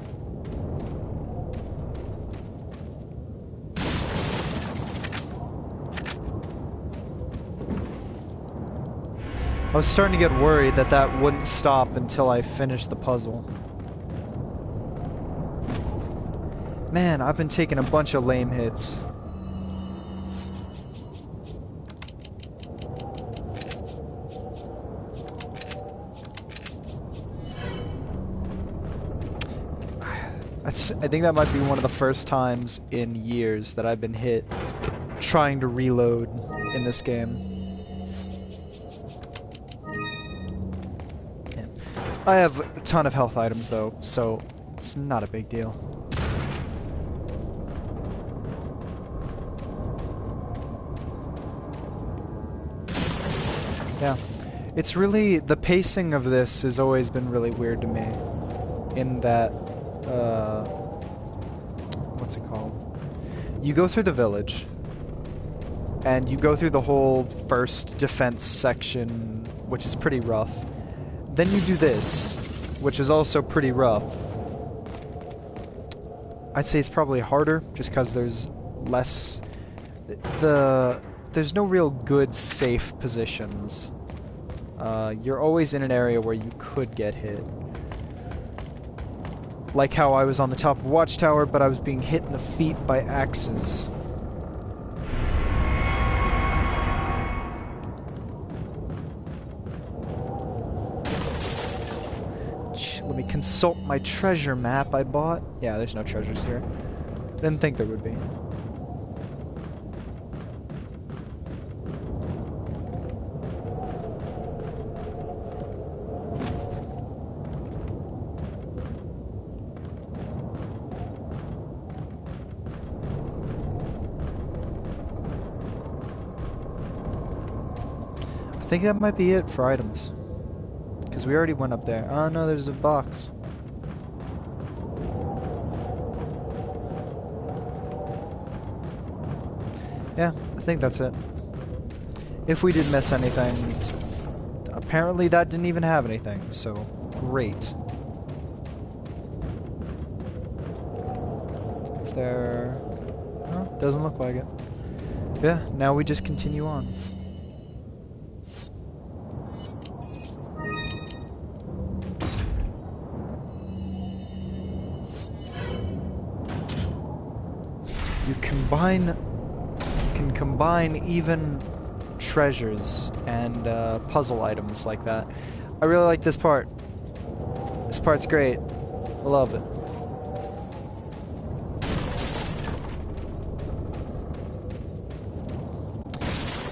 I was starting to get worried that that wouldn't stop until I finished the puzzle. Man, I've been taking a bunch of lame hits. I think that might be one of the first times in years that I've been hit trying to reload in this game. Yeah. I have a ton of health items though, so it's not a big deal. Yeah. It's really, the pacing of this has always been really weird to me, in that what's it called? You go through the village, and you go through the whole first defense section, which is pretty rough. Then you do this, which is also pretty rough. I'd say it's probably harder, just because there's less... There's no real good safe positions. You're always in an area where you could get hit. Like how I was on the top of Watchtower, but I was being hit in the feet by axes. Let me consult my treasure map I bought. Yeah, there's no treasures here. Didn't think there would be. think that might be it for items. Because we already went up there. Oh no, there's a box. Yeah, I think that's it. If we did miss anything, apparently that didn't even have anything, so great. Is there... No, doesn't look like it. Yeah, now we just continue on. You can combine even treasures and puzzle items like that. I really like this part. This part's great. I love it.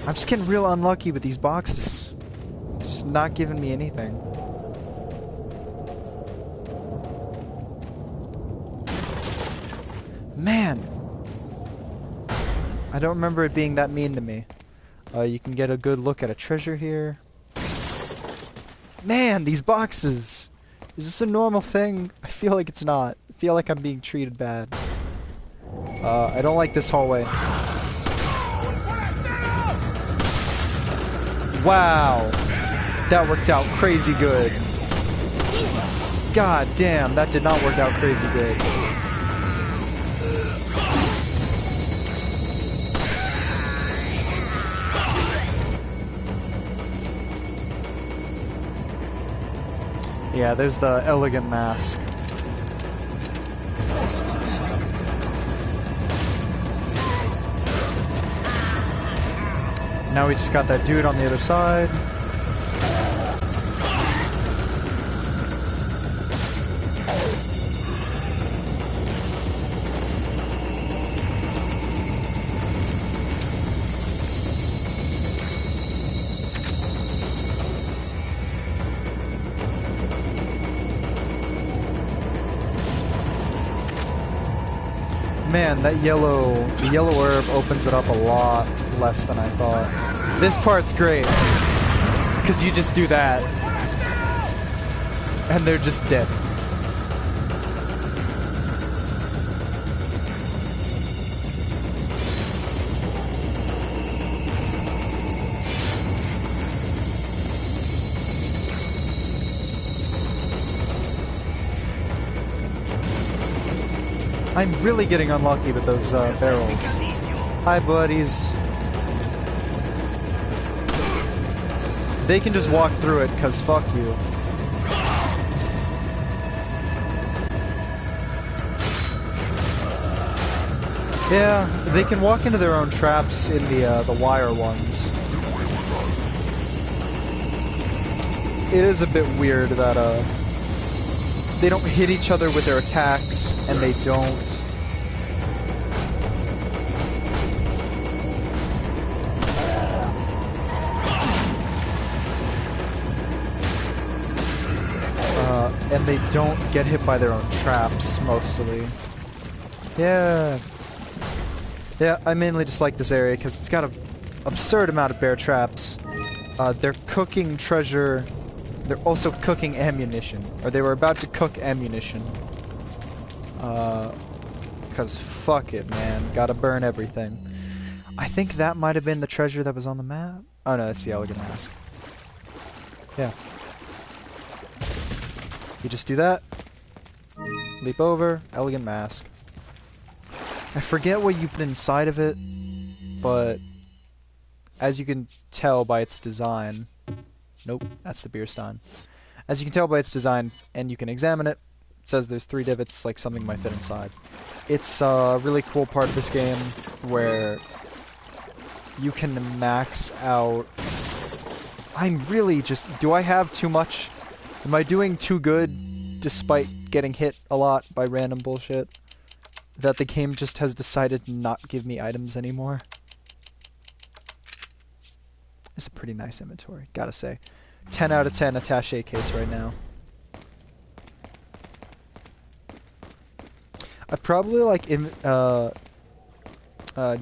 I'm just getting real unlucky with these boxes. Just not giving me anything. Man! I don't remember it being that mean to me. You can get a good look at a treasure here. Man, these boxes! Is this a normal thing? I feel like it's not. I feel like I'm being treated bad. I don't like this hallway. Wow! That worked out crazy good. God damn, that did not work out crazy good. Yeah, there's the elegant mask. Now we just got that dude on the other side. Man, the yellow herb opens it up a lot less than I thought. This part's great, because you just do that, and they're just dead. I'm really getting unlucky with those barrels. Hi, buddies. They can just walk through it, cause fuck you. Yeah, they can walk into their own traps in the wire ones. It is a bit weird that they don't hit each other with their attacks, and they don't... and they don't get hit by their own traps, mostly. Yeah. Yeah, I mainly just like this area, because it's got an absurd amount of bear traps. They're cooking treasure... They're also cooking ammunition. Or they were about to cook ammunition. Because fuck it, man. Gotta burn everything. I think that might have been the treasure that was on the map. Oh no, that's the elegant mask. Yeah. You just do that. Leap over. Elegant mask. I forget what you put inside of it. But as you can tell by its design... Nope, that's the beer stein. As you can tell by its design, and you can examine it, it says there's 3 divots, like something might fit inside. It's a really cool part of this game where you can max out... I'm really just... Do I have too much? Am I doing too good, despite getting hit a lot by random bullshit? That the game just has decided to not give me items anymore? It's a pretty nice inventory, gotta say. 10 out of 10 attaché case right now. I probably like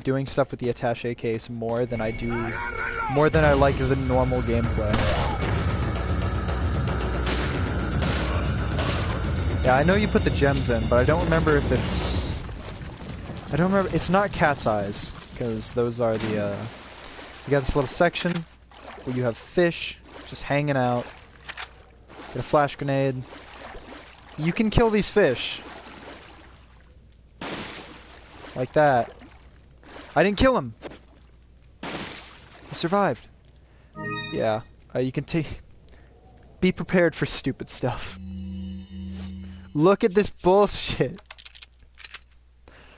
doing stuff with the attaché case more than I like the normal gameplay. Yeah, I know you put the gems in, but I don't remember if it's... I don't remember... It's not Cat's Eyes, because those are the, You got this little section where you have fish just hanging out. Get a flash grenade. You can kill these fish. Like that. I didn't kill him! He survived. Yeah, you can take... Be prepared for stupid stuff. Look at this bullshit.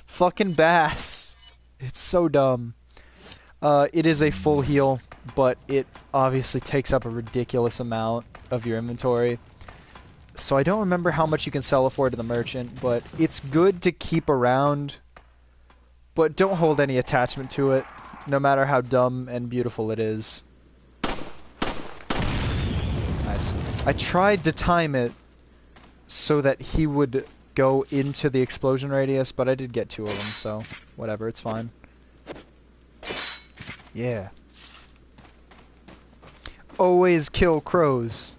Fucking bass. It's so dumb. It is a full heal, but it obviously takes up a ridiculous amount of your inventory. So I don't remember how much you can sell it for to the merchant, but it's good to keep around. But don't hold any attachment to it, no matter how dumb and beautiful it is. Nice. I tried to time it so that he would go into the explosion radius, but I did get 2 of them, so whatever, it's fine. Yeah. Always kill crows.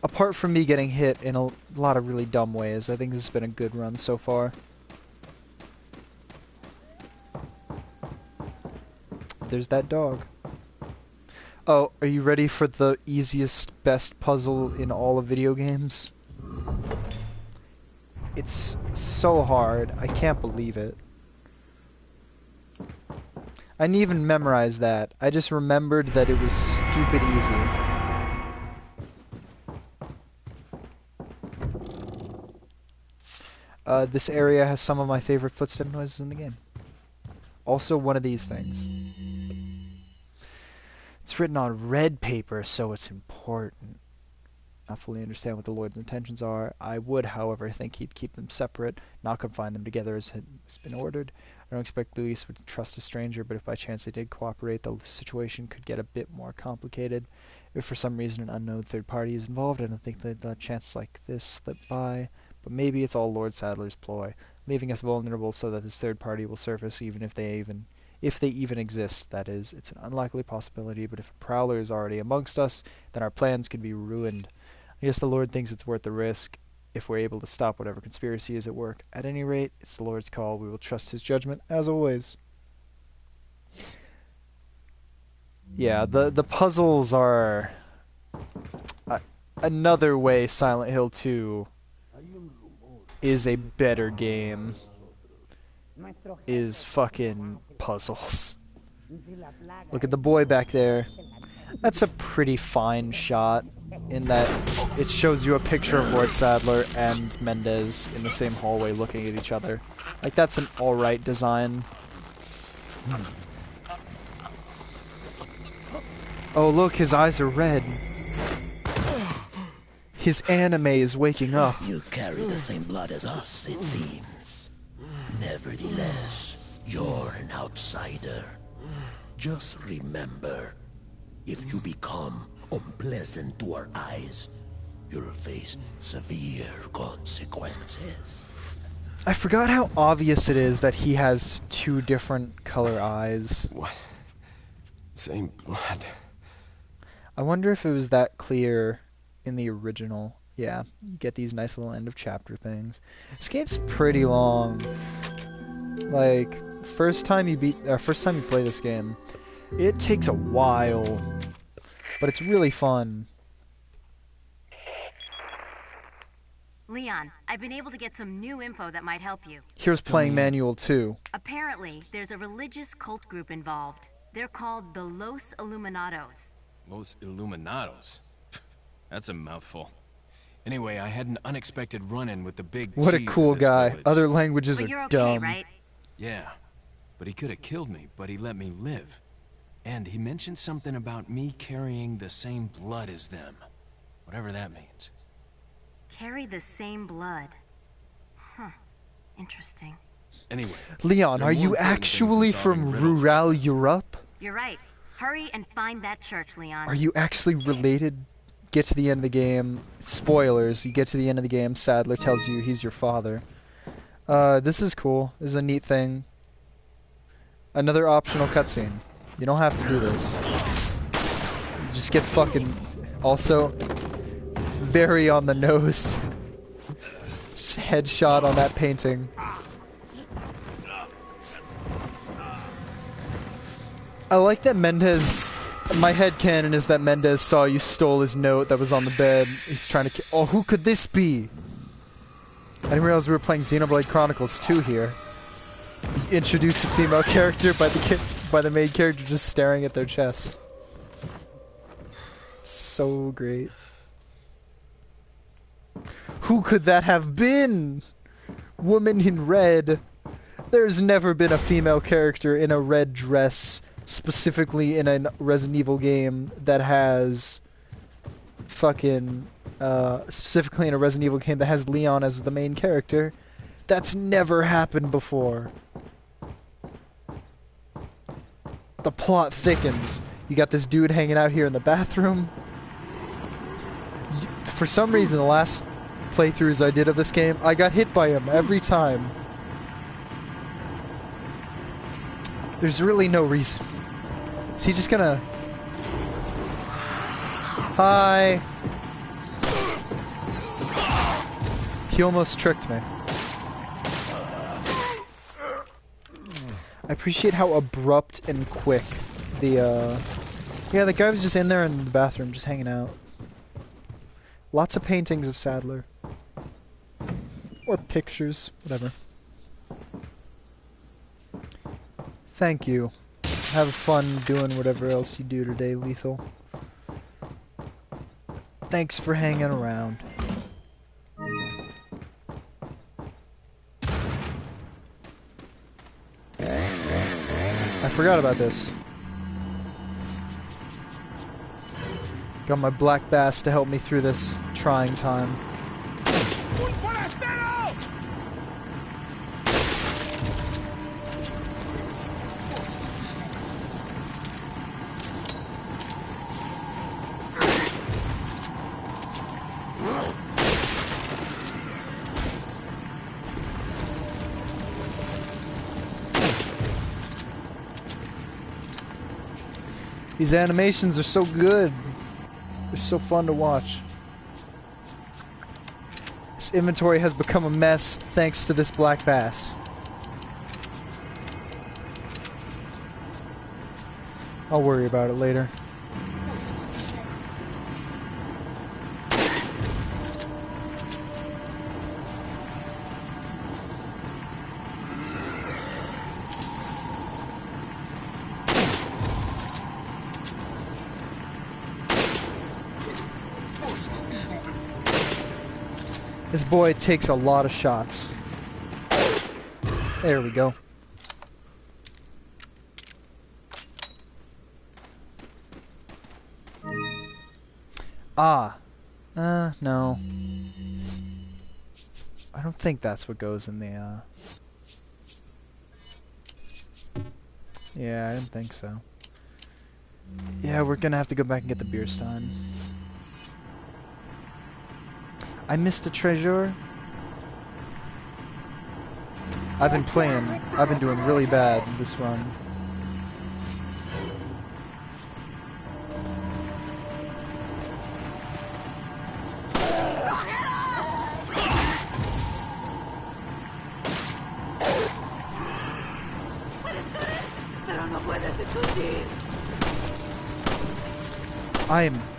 Apart from me getting hit in a lot of really dumb ways, I think this has been a good run so far. There's that dog. Oh, are you ready for the easiest, best puzzle in all of video games? It's so hard. I can't believe it. I didn't even memorize that. I just remembered that it was stupid easy. This area has some of my favorite footstep noises in the game. Also one of these things. It's written on red paper, so it's important. Not fully understand what the Lord's intentions are. I would, however, think he'd keep them separate, not confine them together as has been ordered. I don't expect Luis would trust a stranger, but if by chance they did cooperate, the situation could get a bit more complicated. If for some reason an unknown third party is involved, I don't think they'd let a chance like this slip by. But maybe it's all Lord Sadler's ploy, leaving us vulnerable so that this third party will surface even if they even exist, that is. It's an unlikely possibility, but if a prowler is already amongst us, then our plans could be ruined. I guess the Lord thinks it's worth the risk if we're able to stop whatever conspiracy is at work. At any rate, it's the Lord's call. We will trust his judgment, as always. Yeah, the puzzles are... another way Silent Hill 2 is a better game is fucking puzzles. Look at the boy back there. That's a pretty fine shot in that it shows you a picture of Lord Sadler and Mendez in the same hallway looking at each other. Like, that's an alright design. Oh look, his eyes are red. His anime is waking up. You carry the same blood as us, it seems. Nevertheless, you're an outsider. Just remember, if you become unpleasant to our eyes, you'll face severe consequences. I forgot how obvious it is that he has 2 different color eyes. What? Same blood. I wonder if it was that clear in the original. Yeah, you get these nice little end of chapter things. This game's pretty long. Like, first time you play this game, it takes a while, but it's really fun. Leon, I've been able to get some new info that might help you. Here's playing manual 2. Apparently, there's a religious cult group involved. They're called the Los Illuminados. Los Illuminados? That's a mouthful. Anyway, I had an unexpected run-in with the big What a cheese cool of this guy. village. Other languages But are you're okay, dumb. right? Yeah, but he could have killed me, but he let me live. And he mentioned something about me carrying the same blood as them. Whatever that means. Carry the same blood. Huh. Interesting. Anyway. Leon, there are more you important actually things than from solving riddles. rural Europe? You're right. Hurry and find that church, Leon. Are you actually related get to the end of the game, spoilers, you get to the end of the game, Sadler tells you he's your father. This is cool. This is a neat thing. Another optional cutscene. You don't have to do this. You just get fucking... Also, very on the nose. Just headshot on that painting. I like that Mendez... My headcanon is that Mendez saw you stole his note that was on the bed. He's trying to... Oh, who could this be? I didn't realize we were playing Xenoblade Chronicles 2 here. You introduce a female character by the main character just staring at their chest. It's so great. Who could that have been? Woman in red. There's never been a female character in a red dress, specifically in a Resident Evil game that has fucking specifically in a Resident Evil game that has Leon as the main character. That's never happened before. The plot thickens. You got this dude hanging out here in the bathroom. For some reason, the last playthroughs I did of this game, I got hit by him every time. There's really no reason. Is he just gonna... Hi! He almost tricked me. I appreciate how abrupt and quick the, Yeah, the guy was just in there in the bathroom, just hanging out. Lots of paintings of Sadler. Or pictures, whatever. Thank you. Have fun doing whatever else you do today, Lethal. Thanks for hanging around. I forgot about this. Got my black bass to help me through this trying time. These animations are so good. They're so fun to watch. This inventory has become a mess thanks to this black bass. I'll worry about it later. This boy takes a lot of shots. There we go. Ah. No. I don't think that's what goes in the, Yeah, I didn't think so. Yeah, we're gonna have to go back and get the beer stein. I missed a treasure. I've been doing really bad this run.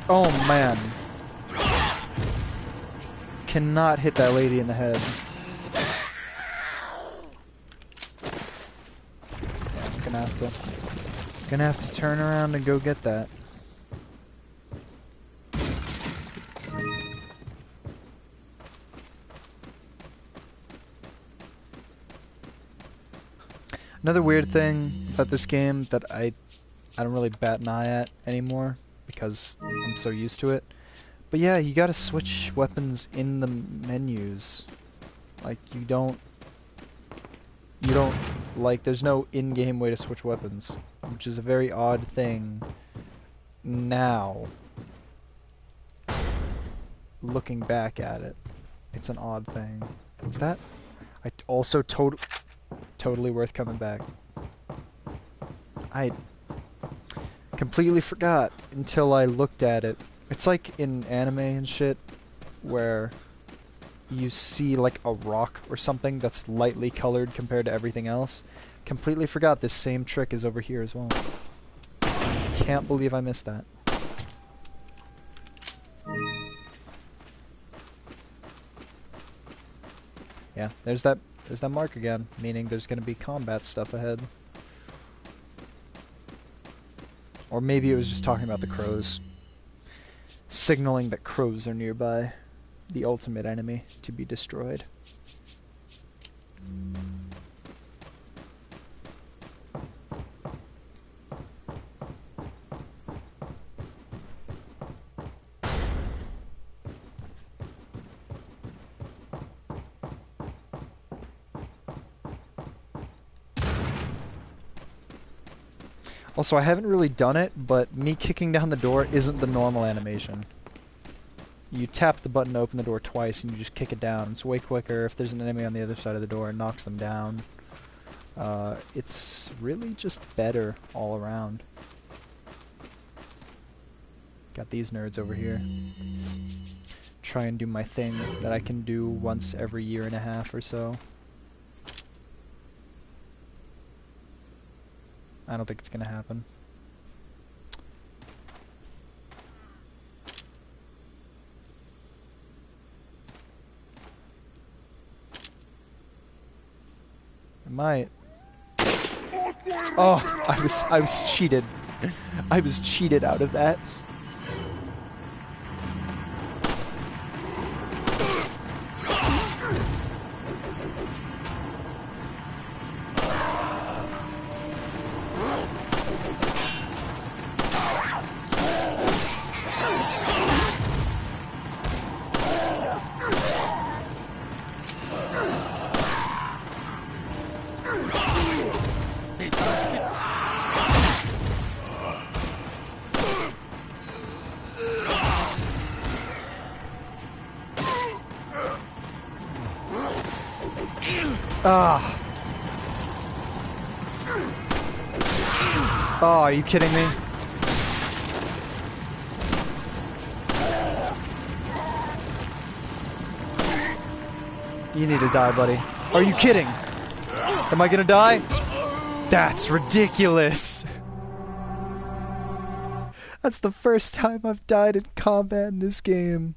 Oh man. Cannot hit that lady in the head. Yeah, gonna have to turn around and go get that. Another weird thing about this game that I don't really bat an eye at anymore because I'm so used to it. But yeah, you gotta switch weapons in the menus. Like, like, there's no in-game way to switch weapons, which is a very odd thing now. looking back at it. It's an odd thing. What's that? I also totally worth coming back. I completely forgot until I looked at it. It's like in anime and shit, where you see like a rock or something that's lightly colored compared to everything else. Completely forgot this same trick is over here as well. Can't believe I missed that. Yeah, there's that mark again, meaning there's gonna be combat stuff ahead. Or maybe it was just talking about the crows. Signaling that crows are nearby. The ultimate enemy to be destroyed. Also, I haven't really done it, but me kicking down the door isn't the normal animation. You tap the button to open the door twice and you just kick it down. It's way quicker. If there's an enemy on the other side of the door, it knocks them down. It's really just better all around. Got these nerds over here. Try and do my thing that I can do once every year and a half or so. I don't think it's gonna happen. It might. Oh, I was cheated. I was cheated out of that. Ah. Oh, are you kidding me? You need to die, buddy. Are you kidding? Am I gonna die? That's ridiculous. That's the first time I've died in combat in this game.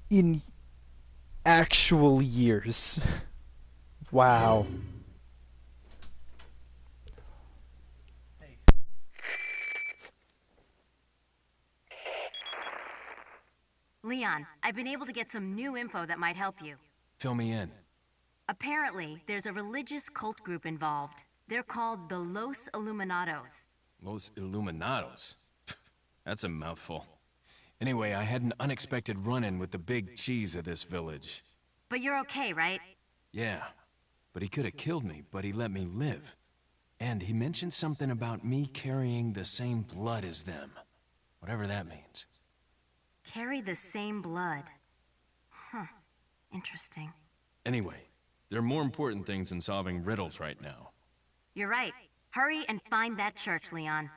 In actual years. Wow. Leon, I've been able to get some new info that might help you. Fill me in. Apparently, there's a religious cult group involved. They're called the Los Illuminados. Los Illuminados? That's a mouthful. Anyway, I had an unexpected run-in with the big cheese of this village. But you're okay, right? Yeah, but he could have killed me, but he let me live. And he mentioned something about me carrying the same blood as them. Whatever that means. Carry the same blood. Huh. Interesting. Anyway, there are more important things than solving riddles right now. You're right. Hurry and find that church, Leon.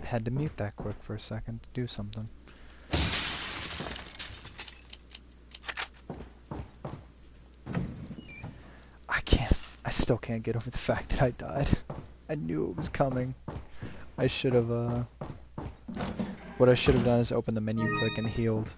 Had to mute that quick for a second to do something. I still can't get over the fact that I died. I knew it was coming. I should have, what I should have done is open the menu, click, and healed.